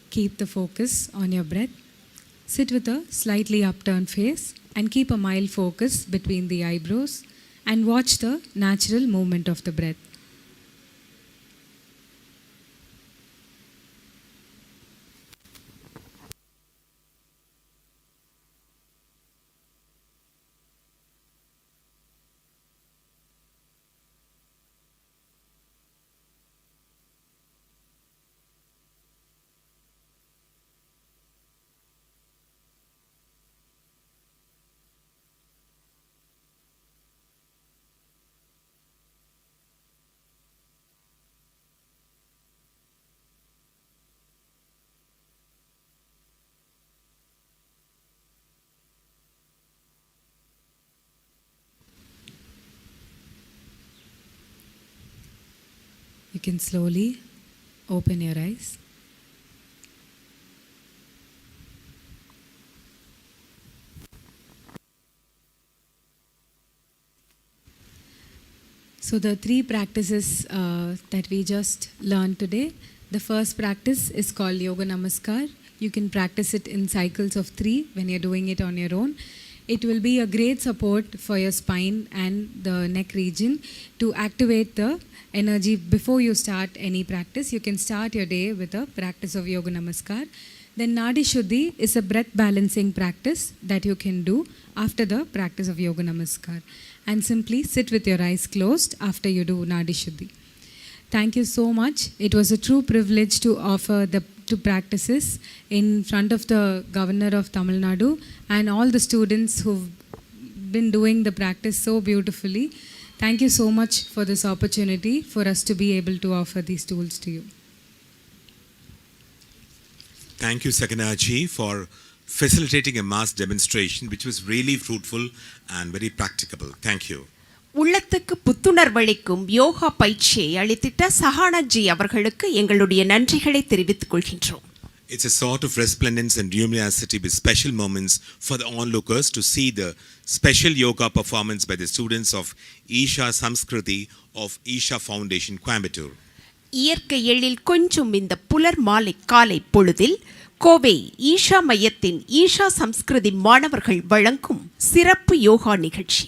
Keep the focus on your breath. Sit with a slightly upturned face and keep a mild focus between the eyebrows and watch the natural movement of the breath. You can slowly open your eyes. So the three practices that we just learned today, the first practice is called Yoga Namaskar. You can practice it in cycles of 3 when you're doing it on your own. It will be a great support for your spine and the neck region to activate the energy before you start any practice. You can start your day with a practice of Yoga Namaskar. Then Nadi Shuddhi is a breath balancing practice that you can do after the practice of Yoga Namaskar. And simply sit with your eyes closed after you do Nadi Shuddhi. Thank you so much. It was a true privilege to offer the two practices in front of the Governor of Tamil Nadu and all the students who've been doing the practice so beautifully. Thank you so much for this opportunity for us to be able to offer these tools to you. Thank you, Sakina Ji, for facilitating a mass demonstration which was really fruitful and very practicable. Thank you. உள்ளத்துக்கு புத்துணர்வளிக்கும் யோகா பயிற்சியை அளித்திட்ட சஹானாஜி அவர்களுக்கு எங்களுடைய நன்றிகளை தெரிவித்துக் கொள்கின்றோம். It's a sort of resplendence and luminosity with special moments for the onlookers to see the special yoga performance by the students of Isha Samskriti of Isha Foundation, Coimbatore. இயற்கை எழில் கொஞ்சம் இந்த புலர் மாலை காலை பொழுதில் கோவை ஈஷா மையத்தின் ஈஷா சம்ஸ்கிருதி மாணவர்கள் வழங்கும் சிறப்பு யோகா நிகழ்ச்சி.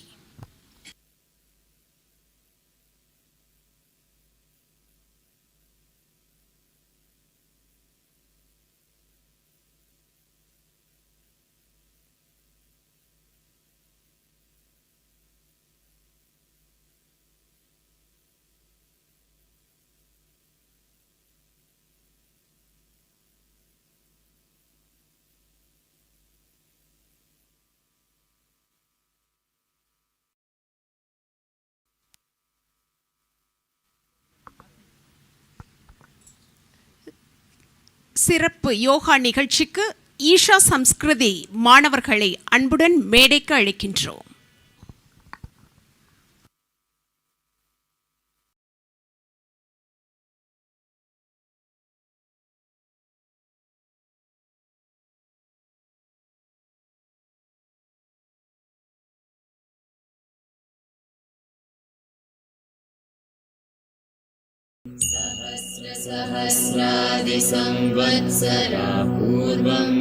சிறப்பு யோகா நிகழ்ச்சிக்கு ஈஷா சம்ஸ்கிருதி மாணவர்களை அன்புடன் மேடைக்கு அழைக்கின்றோம். सहस्रादिसंवत्सरा पूर्वं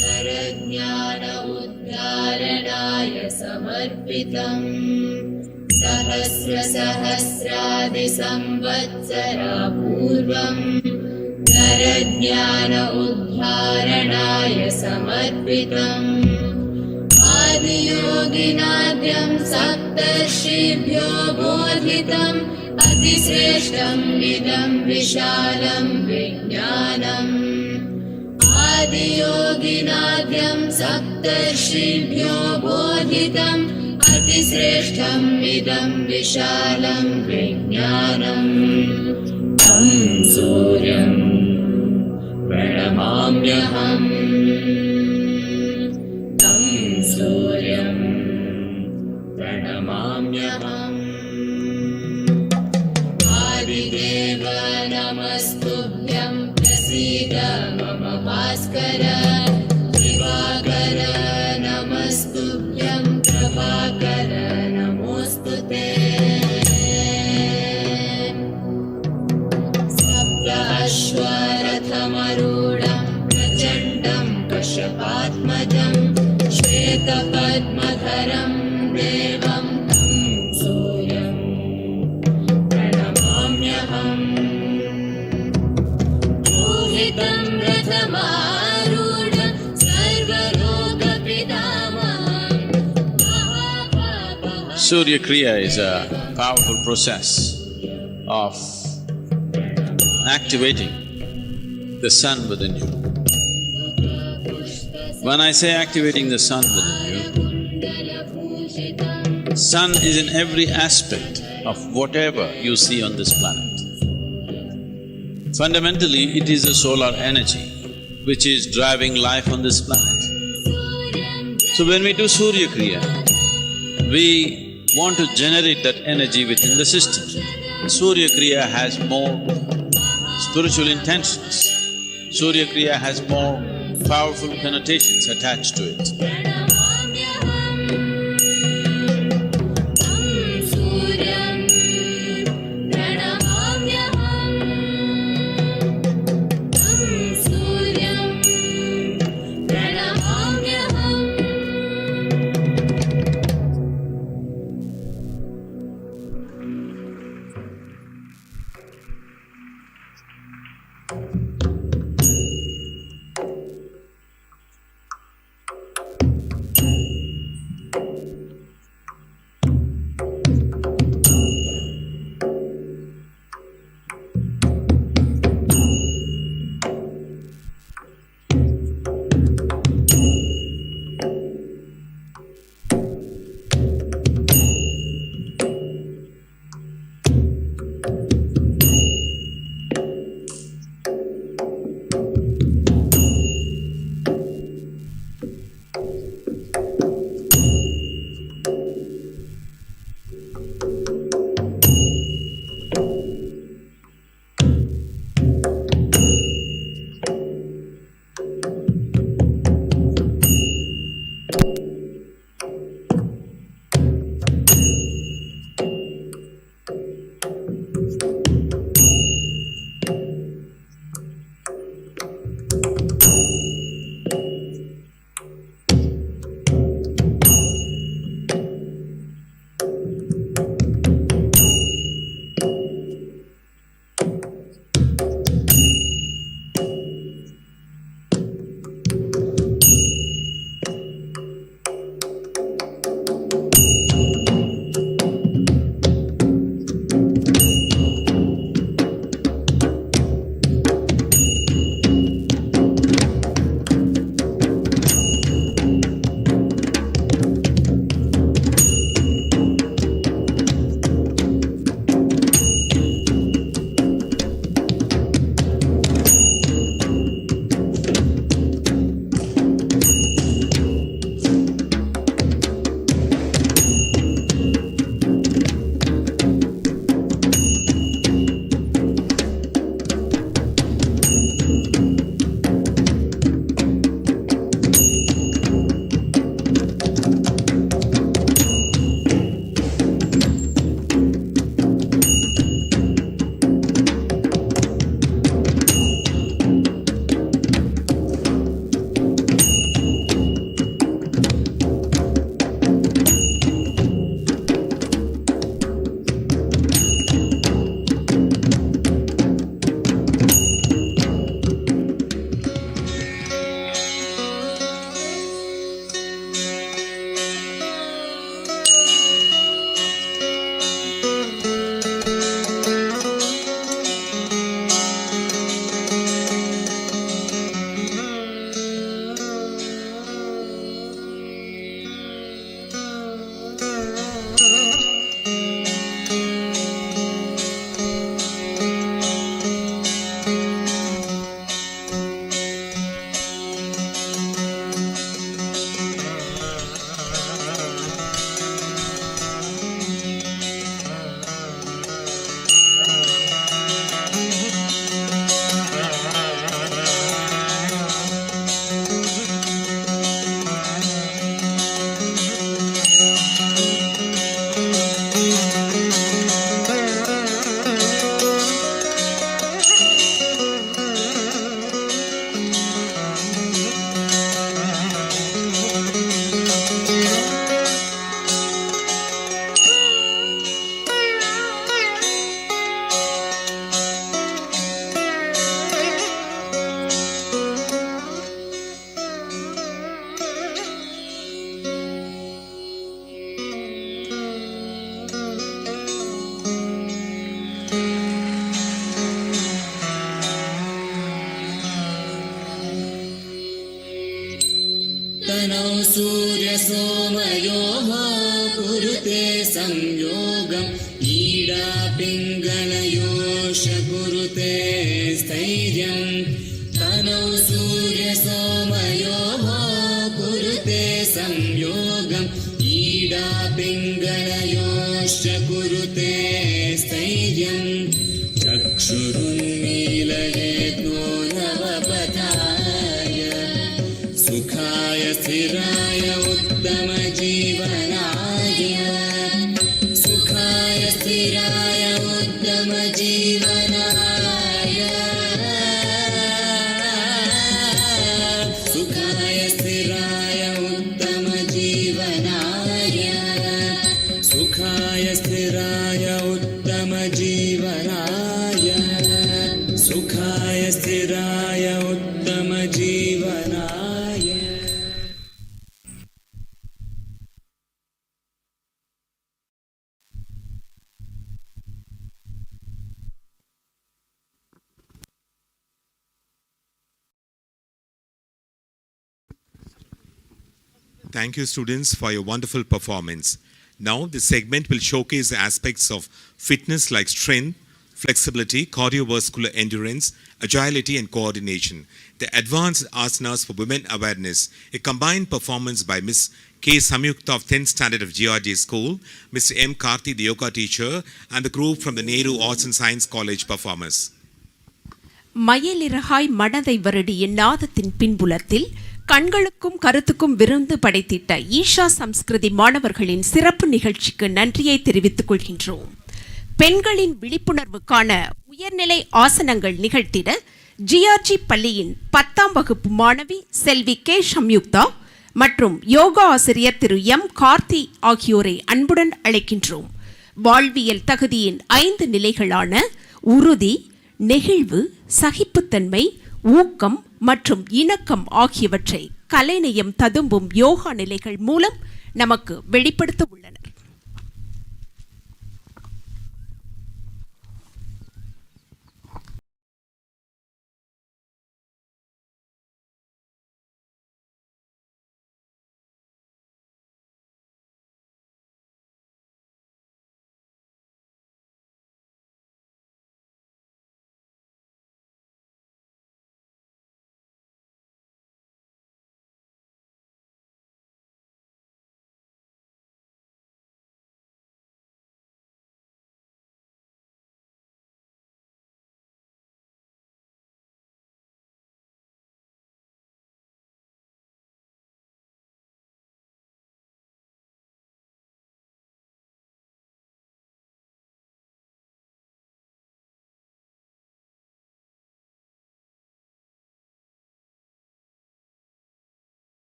नरज्ञान उद्धारणाय समर्पितम् सहस्रादिसंवत्सरा पूर्वं नरज्ञान उद्धारणाय समर्पितम् आदियोगिनाद्यं सप्तर्षिभ्यो बोधितम् अतिश्रेष्ठम् इदं विशालं विज्ञानम् आदियोगिनाद्यं सप्तर्षिभ्यो बोधितम् अतिश्रेष्ठम् इदं विशालं विज्ञानम् तं सूर्यं प्रणमाम्यहम् तं सूर्यं प्रणमाम्यहम् आदिदेव नमस्तुभ्यं प्रसीद मम भास्कर दिवाकर नमस्तुभ्यं प्रभाकर नमोऽस्तु ते सप्त अश्वरथमरूढं प्रचण्डं कश्यपात्मजं श्वेतपद्मधरं देवं तं सूर्यं प्रणमाम्यहम् मोहितं रथमारूढं सर्वलोकपितामहं महापापहं Surya Kriya is a powerful process of activating the sun within you. When I say activating the sun within you, sun is in every aspect of whatever you see on this planet. Fundamentally, it is the solar energy which is driving life on this planet. So when we do Surya Kriya, we want to generate that energy within the system. Surya Kriya has more spiritual intentions. Surya Kriya has more powerful connotations attached to it. सोमयोः कुरुते संयोगम् ईडा पिङ्गलयोश कुरुते स्थैर्यम् तनौ सूर्यसोमयोः कुरुते संयोगम् ईडा पिङ्गलयोश्च कुरुते स्थैर्यम् चक्षुरुन्मीलयेतो नवपथाय सुखाय स्थिराय उत्तमजीवनाय सुखाय स्थिराय उत्तमजीवनाय सुखाय स्थिराय उत्तमजीवनाय सुखाय स्थिराय उत्तमजीवनाय सुखाय स्थिराय उत्तमजीवनाय Thank you, students, for your wonderful performance. Now, this segment will showcase the aspects of fitness like strength, flexibility, cardiovascular endurance, agility, and coordination. The advanced asanas for women awareness, a combined performance by Miss K. Samyukta of 10th Standard of GRJ School, Mr. M. Karthi, the yoga teacher, and the group from the Nehru Arts and Science College performers. மயலிறகாய் மனதை வருடிய நாதத்தின் பின்புலத்தில் கண்களுக்கும் கருத்துக்கும் விருந்து படைத்திட்ட ஈஷா சம்ஸ்கிருதி மாணவர்களின் சிறப்பு நிகழ்ச்சிக்கு நன்றியை தெரிவித்துக் கொள்கின்றோம். பெண்களின் விழிப்புணர்வுக்கான உயர்நிலை ஆசனங்கள் நிகழ்த்திட ஜிஆர்ஜி பள்ளியின் 10ஆம் வகுப்பு மாணவி செல்வி கே சம்யுக்தா மற்றும் யோகா ஆசிரியர் திரு எம் கார்த்தி ஆகியோரை அன்புடன் அழைக்கின்றோம். வாழ்வியல் தகுதியின் 5 நிலைகளான உறுதி, நெகிழ்வு, சகிப்புத்தன்மை, ஊக்கம் மற்றும் இணக்கம் ஆகியவற்றை கலைநயம் ததும்பும் யோகா நிலைகள் மூலம் நமக்கு வெளிப்படுத்த உள்ளனர்.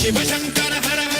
शिव शङ्कर हर हर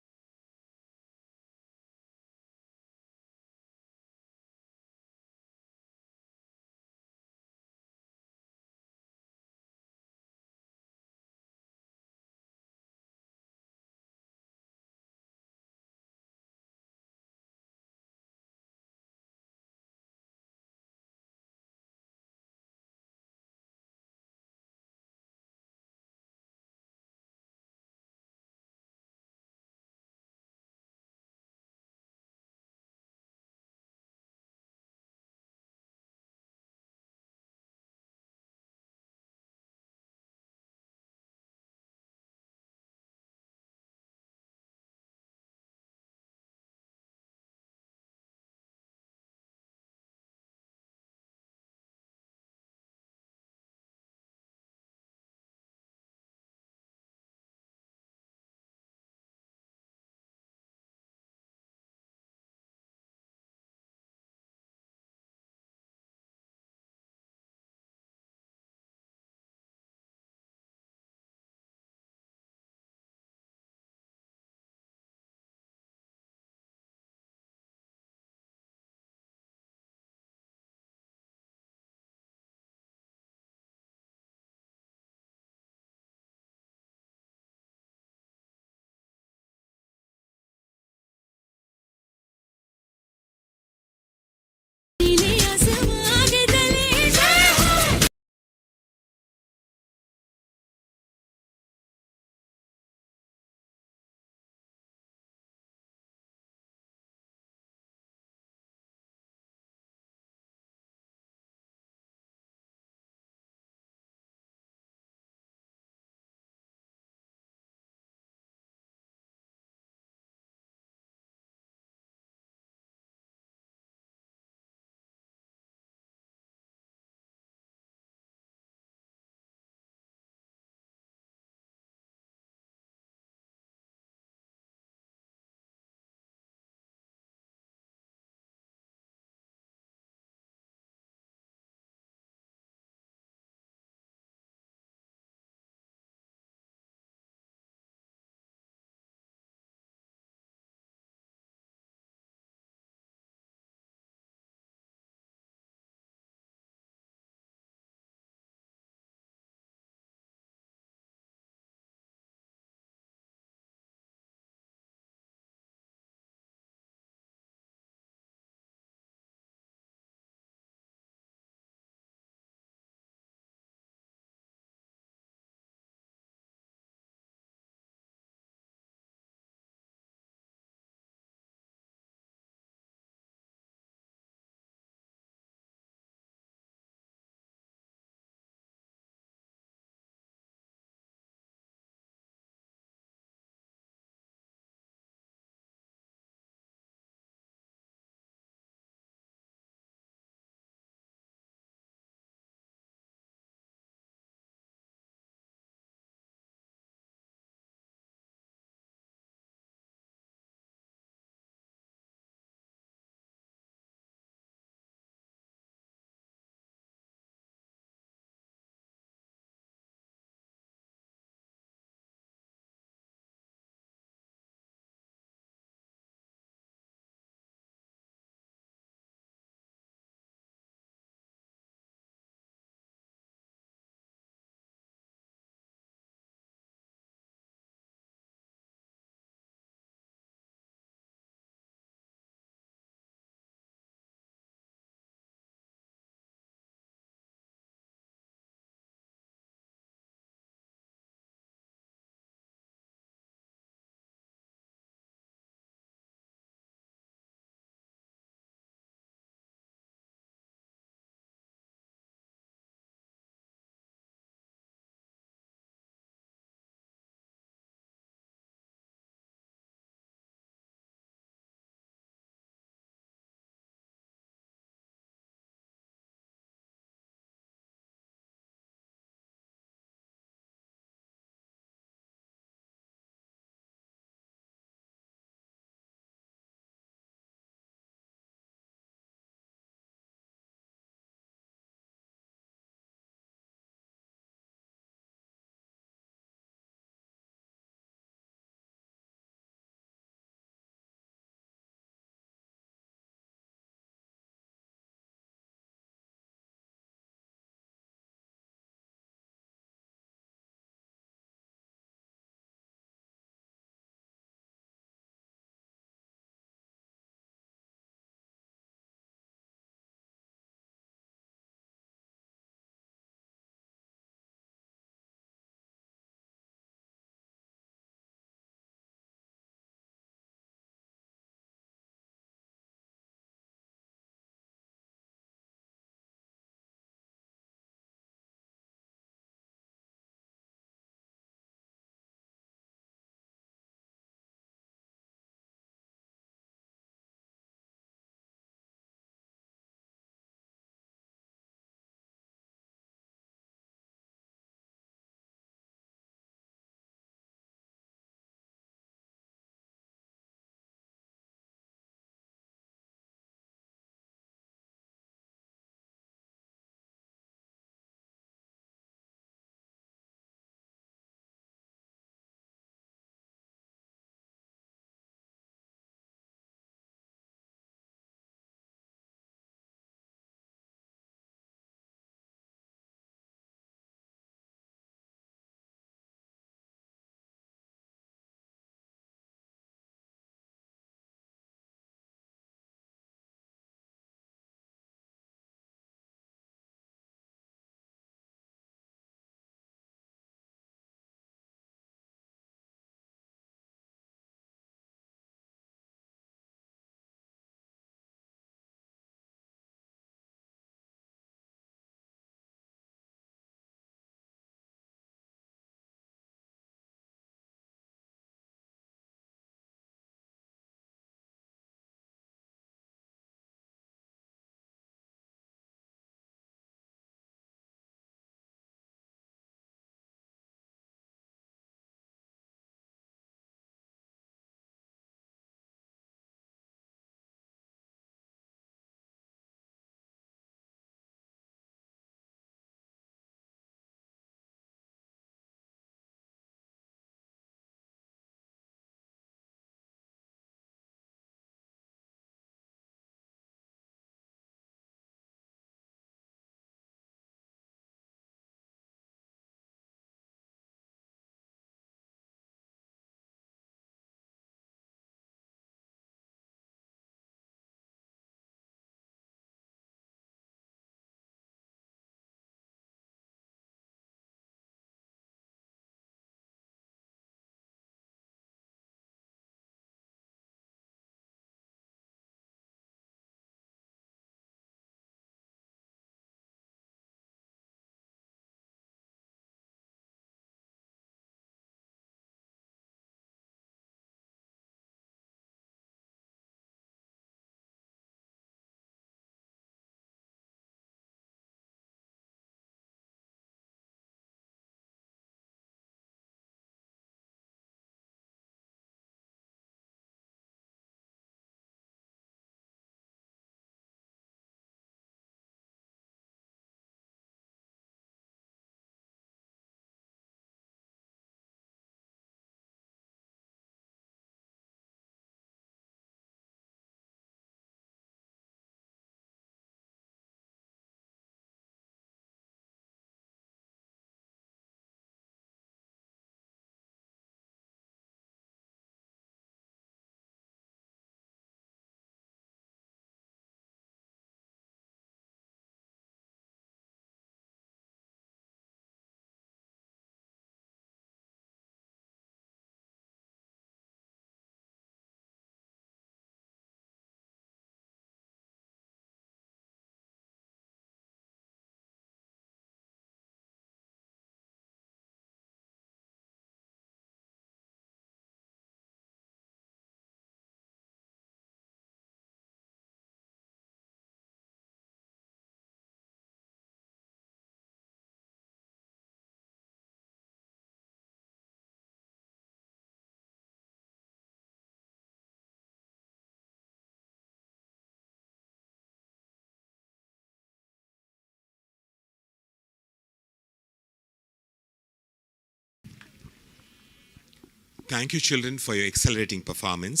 Thank you, children, for your accelerating performance.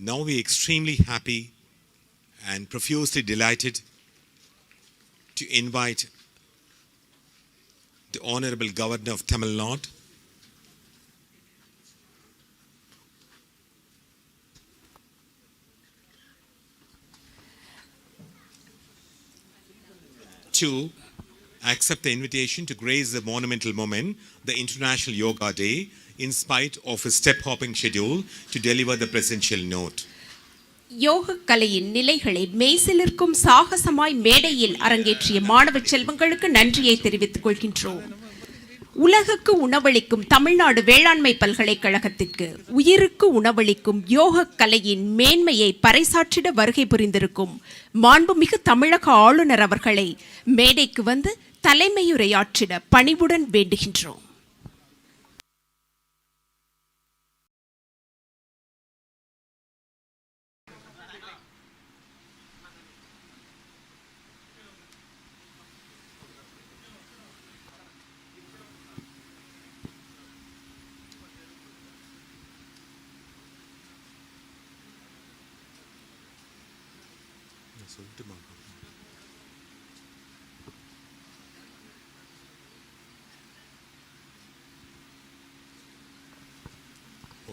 Now we are extremely happy and profusely delighted to invite the Honorable Governor of Tamil Nadu, to accept the invitation to grace the monumental moment, the International Yoga Day, in spite of his step-hopping schedule, to deliver the presidential note. யோக கலையின் நிலைகளை மெய்சிலிருக்கும் சாகசமாய் மேடையில் அரங்கேற்றிய மாணவ செல்வங்களுக்கு நன்றியை தெரிவித்துக் கொள்கின்றோம். உலகுக்கு உணவளிக்கும் தமிழ்நாடு வேளாண்மை பல்கலைக்கழகத்திற்கு உயிருக்கு உணவளிக்கும் யோக கலையின் மேன்மையை பறைசாற்றிட வருகை புரிந்திருக்கும் மாண்புமிகு தமிழக ஆளுநர் அவர்களை மேடைக்கு வந்து தலைமையுரையாற்றிட பணிவுடன் வேண்டுகின்றோம்.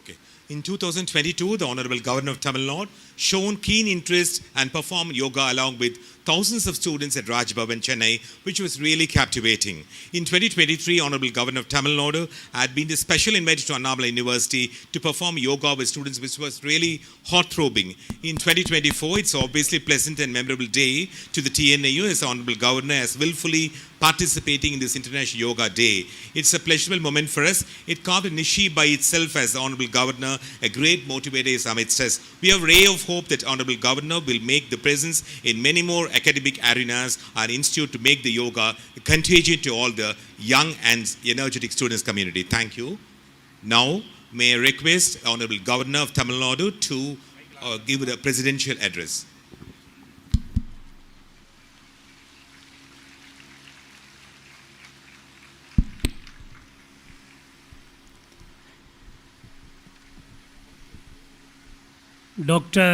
Okay. In 2022, the Honorable Governor of Tamil Nadu shown keen interest and performed yoga along with thousands of students at Raj Bhavan, Chennai, which was really captivating. In 2023, Honorable Governor of Tamil Nadu had been the special invited to Annamalai University to perform yoga with students, which was really heart-throbbing. In 2024, it's obviously pleasant and memorable day to the TNAU as Honorable Governor as willfully participating in this International Yoga Day. It's a pleasurable moment for us. It carved a niche by itself as the Honorable Governor. A great motivator is amidst us. We have a ray of hope that Honorable Governor will make the presence in many more academic arenas and institute to make the yoga contagious to all the young and energetic students community. Thank you. Now, may I request Honorable Governor of Tamil Nadu to give the presidential address. Dr.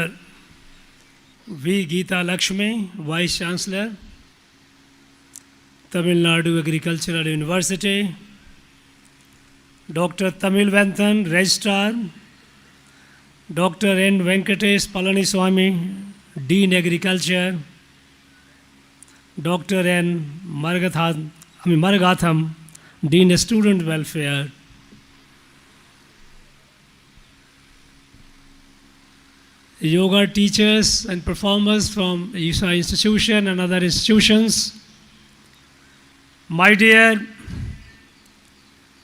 V. Geeta Lakshmi, Vice Chancellor, Tamil Nadu Agricultural University, Dr. Tamil Vanthan, Registrar, Dr. N. Venkatesh Palaniswamy, Dean Agriculture, Dr. N. Maragatham, Dean Student Welfare, yoga teachers and performers from ISA institution and other institutions, my dear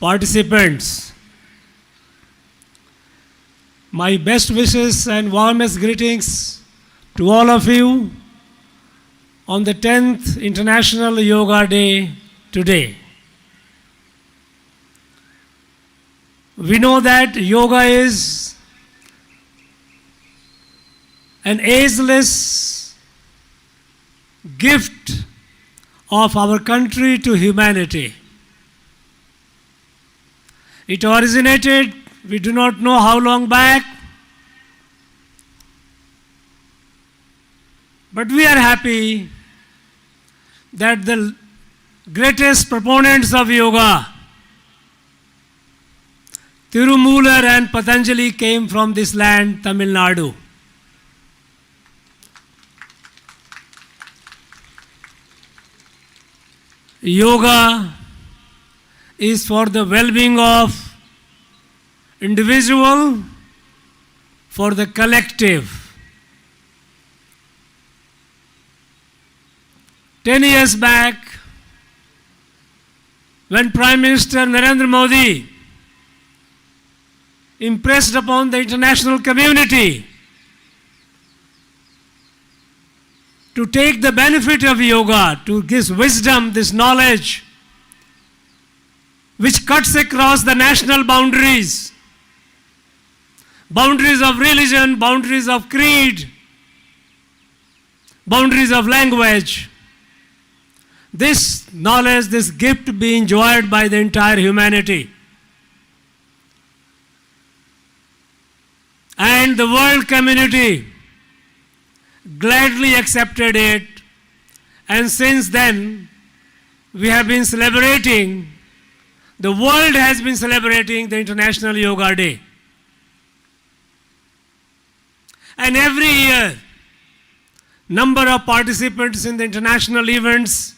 participants, my best wishes and warmest greetings to all of you on the 10th International Yoga Day today. We know that yoga is an ageless gift of our country to humanity. It originated, we do not know how long back, but we are happy that the greatest proponents of yoga, Tirumular and Patanjali, came from this land, Tamil Nadu. Yoga is for the well-being of individual, for the collective. 10 years back, when Prime Minister Narendra Modi impressed upon the international community to take the benefit of yoga, to give wisdom, this knowledge, which cuts across the national boundaries, boundaries of religion, boundaries of creed, boundaries of language. This knowledge, this gift be enjoyed by the entire humanity. and the world community gladly accepted it, and since then we have been celebrating, the world has been celebrating the International Yoga Day. And every year, number of participants in the international events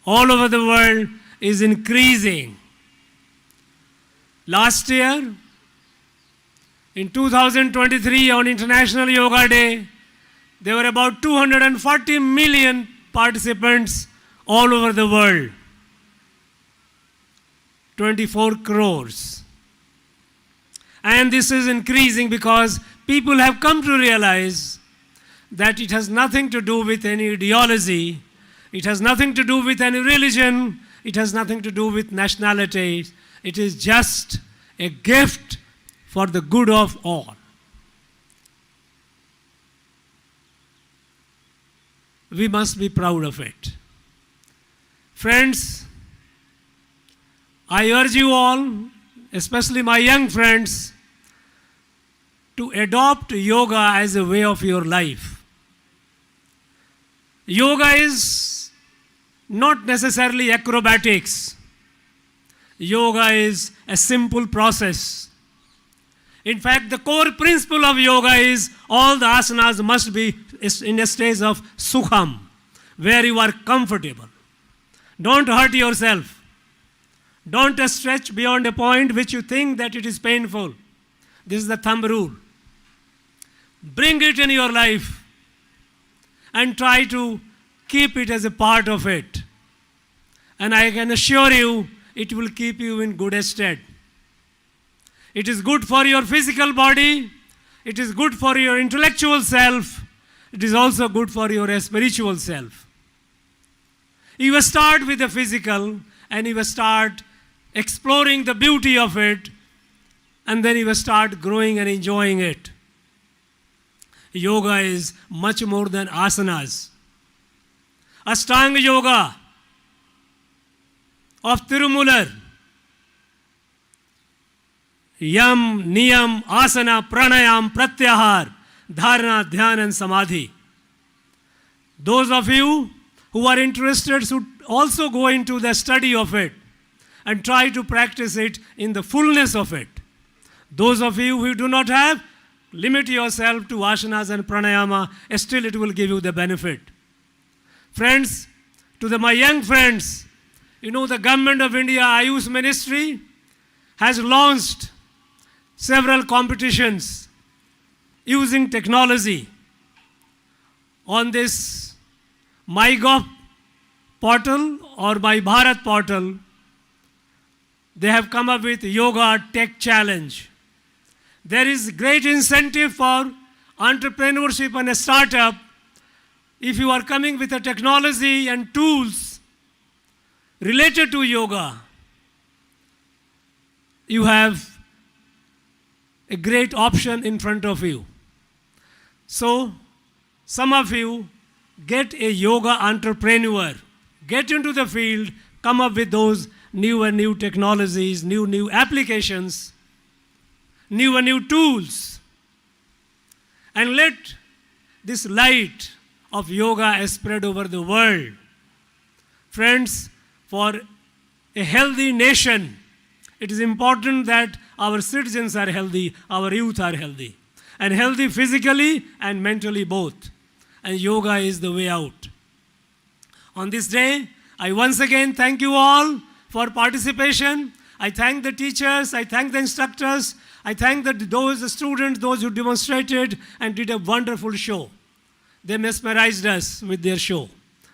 all over the world is increasing. Last year, in 2023, on International Yoga Day, there were about 240 million participants all over the world. 24 crores. And this is increasing because people have come to realize that it has nothing to do with any ideology, it has nothing to do with any religion, it has nothing to do with nationality. It is just a gift for the good of all. We must be proud of it. Friends, I urge you all, especially my young friends, to adopt yoga as a way of your life. Yoga is not necessarily acrobatics. Yoga is a simple process. In fact, the core principle of yoga is all the asanas must be in a state of sukham, where you are comfortable. Don't hurt yourself. Don't stretch beyond a point which you think that it is painful. This is the thumb rule. Bring it in your life and try to keep it as a part of it. And I can assure you, it will keep you in good stead. It is good for your physical body. It is good for your intellectual self. It is also good for your spiritual self. You will start with the physical and you will start exploring the beauty of it, and then you will start growing and enjoying it. Yoga is much more than asanas. Ashtanga Yoga of Dinamalar, Yam, Niyam, Asana, Pranayam, Pratyahar, Dharana, Dhyan and Samadhi. Those of you who are interested should also go into the study of it and try to practice it in the fullness of it. Those of you who do not have, limit yourself to asanas and pranayama, still it will give you the benefit. Friends, my young friends, you know the Government of India Ayush Ministry has launched several competitions using technology. On this MyGov portal or My Bharat portal, they have come up with Yoga Tech Challenge. There is great incentive for entrepreneurship and a startup. If you are coming with a technology and tools related to yoga, you have a great option in front of you. So, some of you get a yoga entrepreneur, get into the field, come up with those new and new technologies, new applications, new and new tools, and let this light of yoga spread over the world. Friends, for a healthy nation, it is important that our citizens are healthy, our youth are healthy, and healthy physically and mentally both. And yoga is the way out. On this day, I once again thank you all for participation. I thank the teachers, I thank the instructors, I thank those students, those who demonstrated and did a wonderful show. They mesmerized us with their show.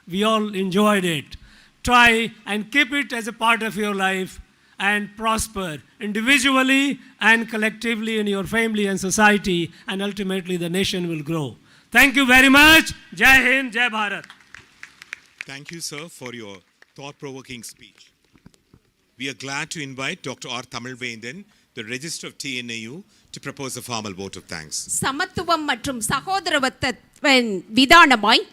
We all enjoyed it. Try and keep it as a part of your life and prosper individually and collectively in your family and society, and ultimately the nation will grow. Thank you very much. Jai Hind, Jai Bharat. Thank you, sir, for your thought-provoking speech. We are glad to invite Dr. R. Tamilvendan, the Registrar of TNAU, to propose a formal vote of thanks. சமத்துவம் மற்றும் சகோதரத்துவத்தின் விதானமாய்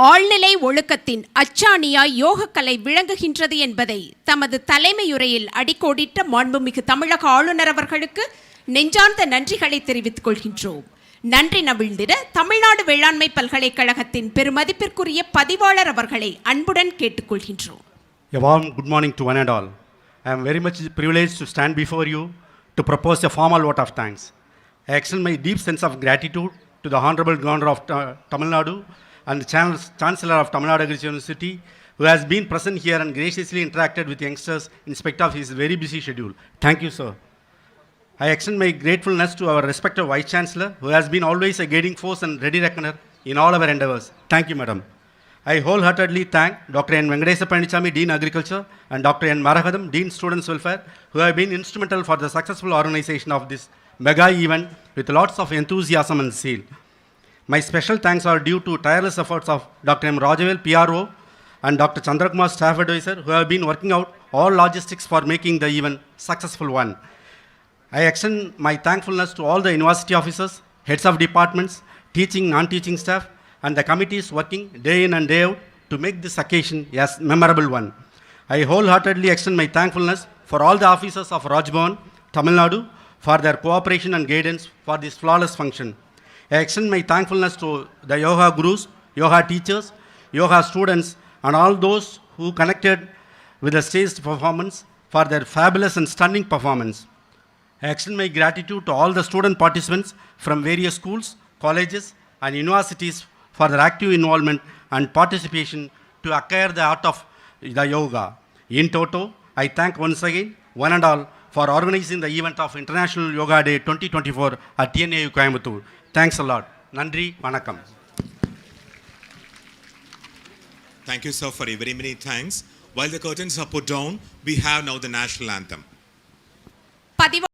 ஆழ்நிலை ஒழுக்கத்தின் அச்சாணியாய் யோகக்கலை விளங்குகின்றது என்பதை தமது தலைமையுரையில் அடிக்கோடிட்ட மாண்புமிகு தமிழக ஆளுநர் அவர்களுக்கு நெஞ்சார்ந்த நன்றிகளை தெரிவித்துக் கொள்கின்றோம். நன்றி நவிழ்ந்திட தமிழ்நாடு வேளாண்மை பல்கலைக்கழகத்தின் பெருமதிப்பிற்குரிய பதிவாளர் அவர்களை அன்புடன் கேட்டுக்கொள்கின்றோம். A warm good morning to one and all. I am very much privileged to stand before you to propose a formal vote of thanks. I extend my deep sense of gratitude to the Honorable Governor of Tamil Nadu and the Chancellor of Tamil Nadu Agricultural University, who has been present here and graciously interacted with youngsters in spite of his very busy schedule. Thank you, sir. I extend my gratefulness to our respected Vice Chancellor, who has been always a guiding force and ready reckoner in all our endeavors. Thank you, Madam. I wholeheartedly thank Dr. N. Venkatesa Panichami, Dean Agriculture, and Dr. N. Marahadam, Dean Students Welfare, who have been instrumental for the successful organization of this mega event with lots of enthusiasm and zeal. My special thanks are due to tireless efforts of Dr. M. Rajavel, PRO, and Dr. Chandrakumar, Staff Advisor, who have been working out all logistics for making the event successful one. I extend my thankfulness to all the university officers, heads of departments, teaching, non-teaching staff, and the committees working day in and day out to make this occasion a memorable one. I wholeheartedly extend my thankfulness for all the officers of Rajbhavan, Tamil Nadu, for their cooperation and guidance for this flawless function. I extend my thankfulness to the yoga gurus, yoga teachers, yoga students, and all those who connected with the staged performance for their fabulous and stunning performance. I extend my gratitude to all the student participants from various schools, colleges, and universities for their active involvement and participation to acquire the art of the yoga. In toto, I thank once again one and all for organizing the event of International Yoga Day 2024 at TNAU Coimbatore. Thanks a lot. Nandri, Vanakkam. Thank you, sir, for your very many thanks. While the curtains are put down, we have now the national anthem. பதிவா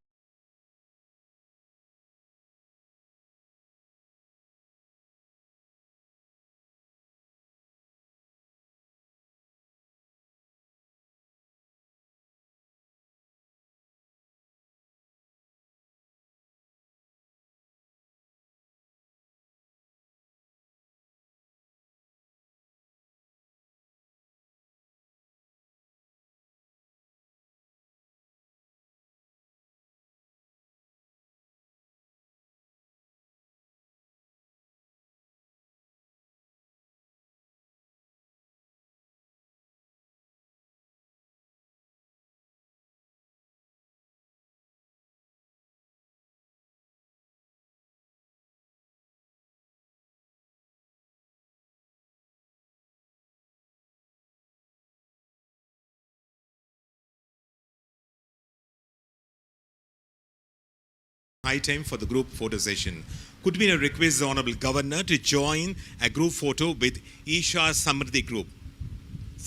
High time for the group photo session. Could we request the Honorable Governor to join a group photo with Isha Samriddhi Group?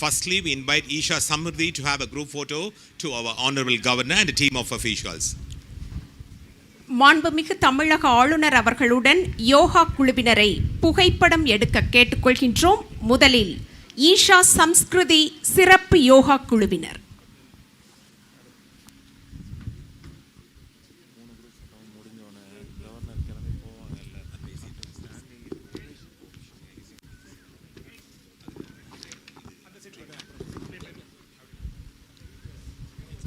Firstly, we invite Isha Samriddhi to have a group photo to our Honorable Governor and a team of officials. மாண்புமிகு தமிழக ஆளுநர் அவர்களுடன் யோகா குழுவினரை புகைப்படம் எடுக்க கேட்டுக்கொள்கின்றோம். முதலில் ஈஷா சம்ஸ்கிருதி சிறப்பு யோகா குழுவினர்.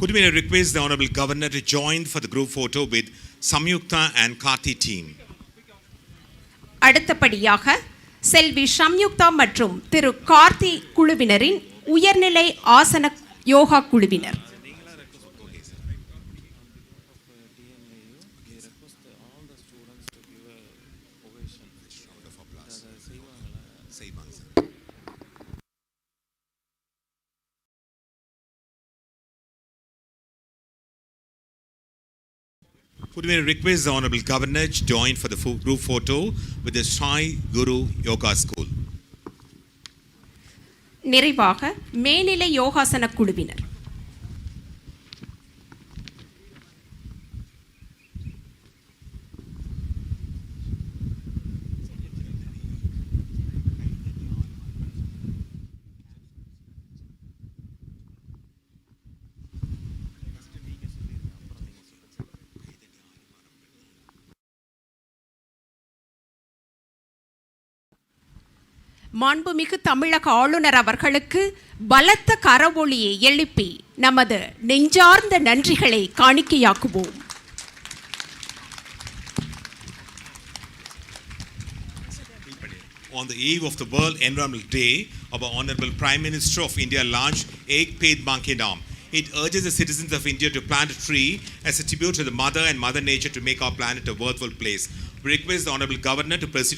Could we request the Honorable Governor to join for the group photo with Samyukta and Karthi team? அடுத்தபடியாக செல்வி சம்யுக்தா மற்றும் திரு கார்த்தி குழுவினரின் உயர்நிலை ஆசன யோகா குழுவினர். Could we request the Honorable Governor to join for the group photo with the Sai Guru Yoga School? நிறைவாக மேல்நிலை யோகாசன குழுவினர். மாண்புமிகு தமிழக ஆளுநர் அவர்களுக்கு பலத்த கரவொலியை எழுப்பி நமது நெஞ்சார்ந்த நன்றிகளை காணிக்கையாக்குவோம். on the eve of the World Environmental Day, our Honorable Prime Minister of India launched Ek Ped Banke Naam. It urges the citizens of India to plant a tree as a tribute to the mother and Mother Nature to make our planet a worthwhile place. We request the Honorable Governor to proceed to the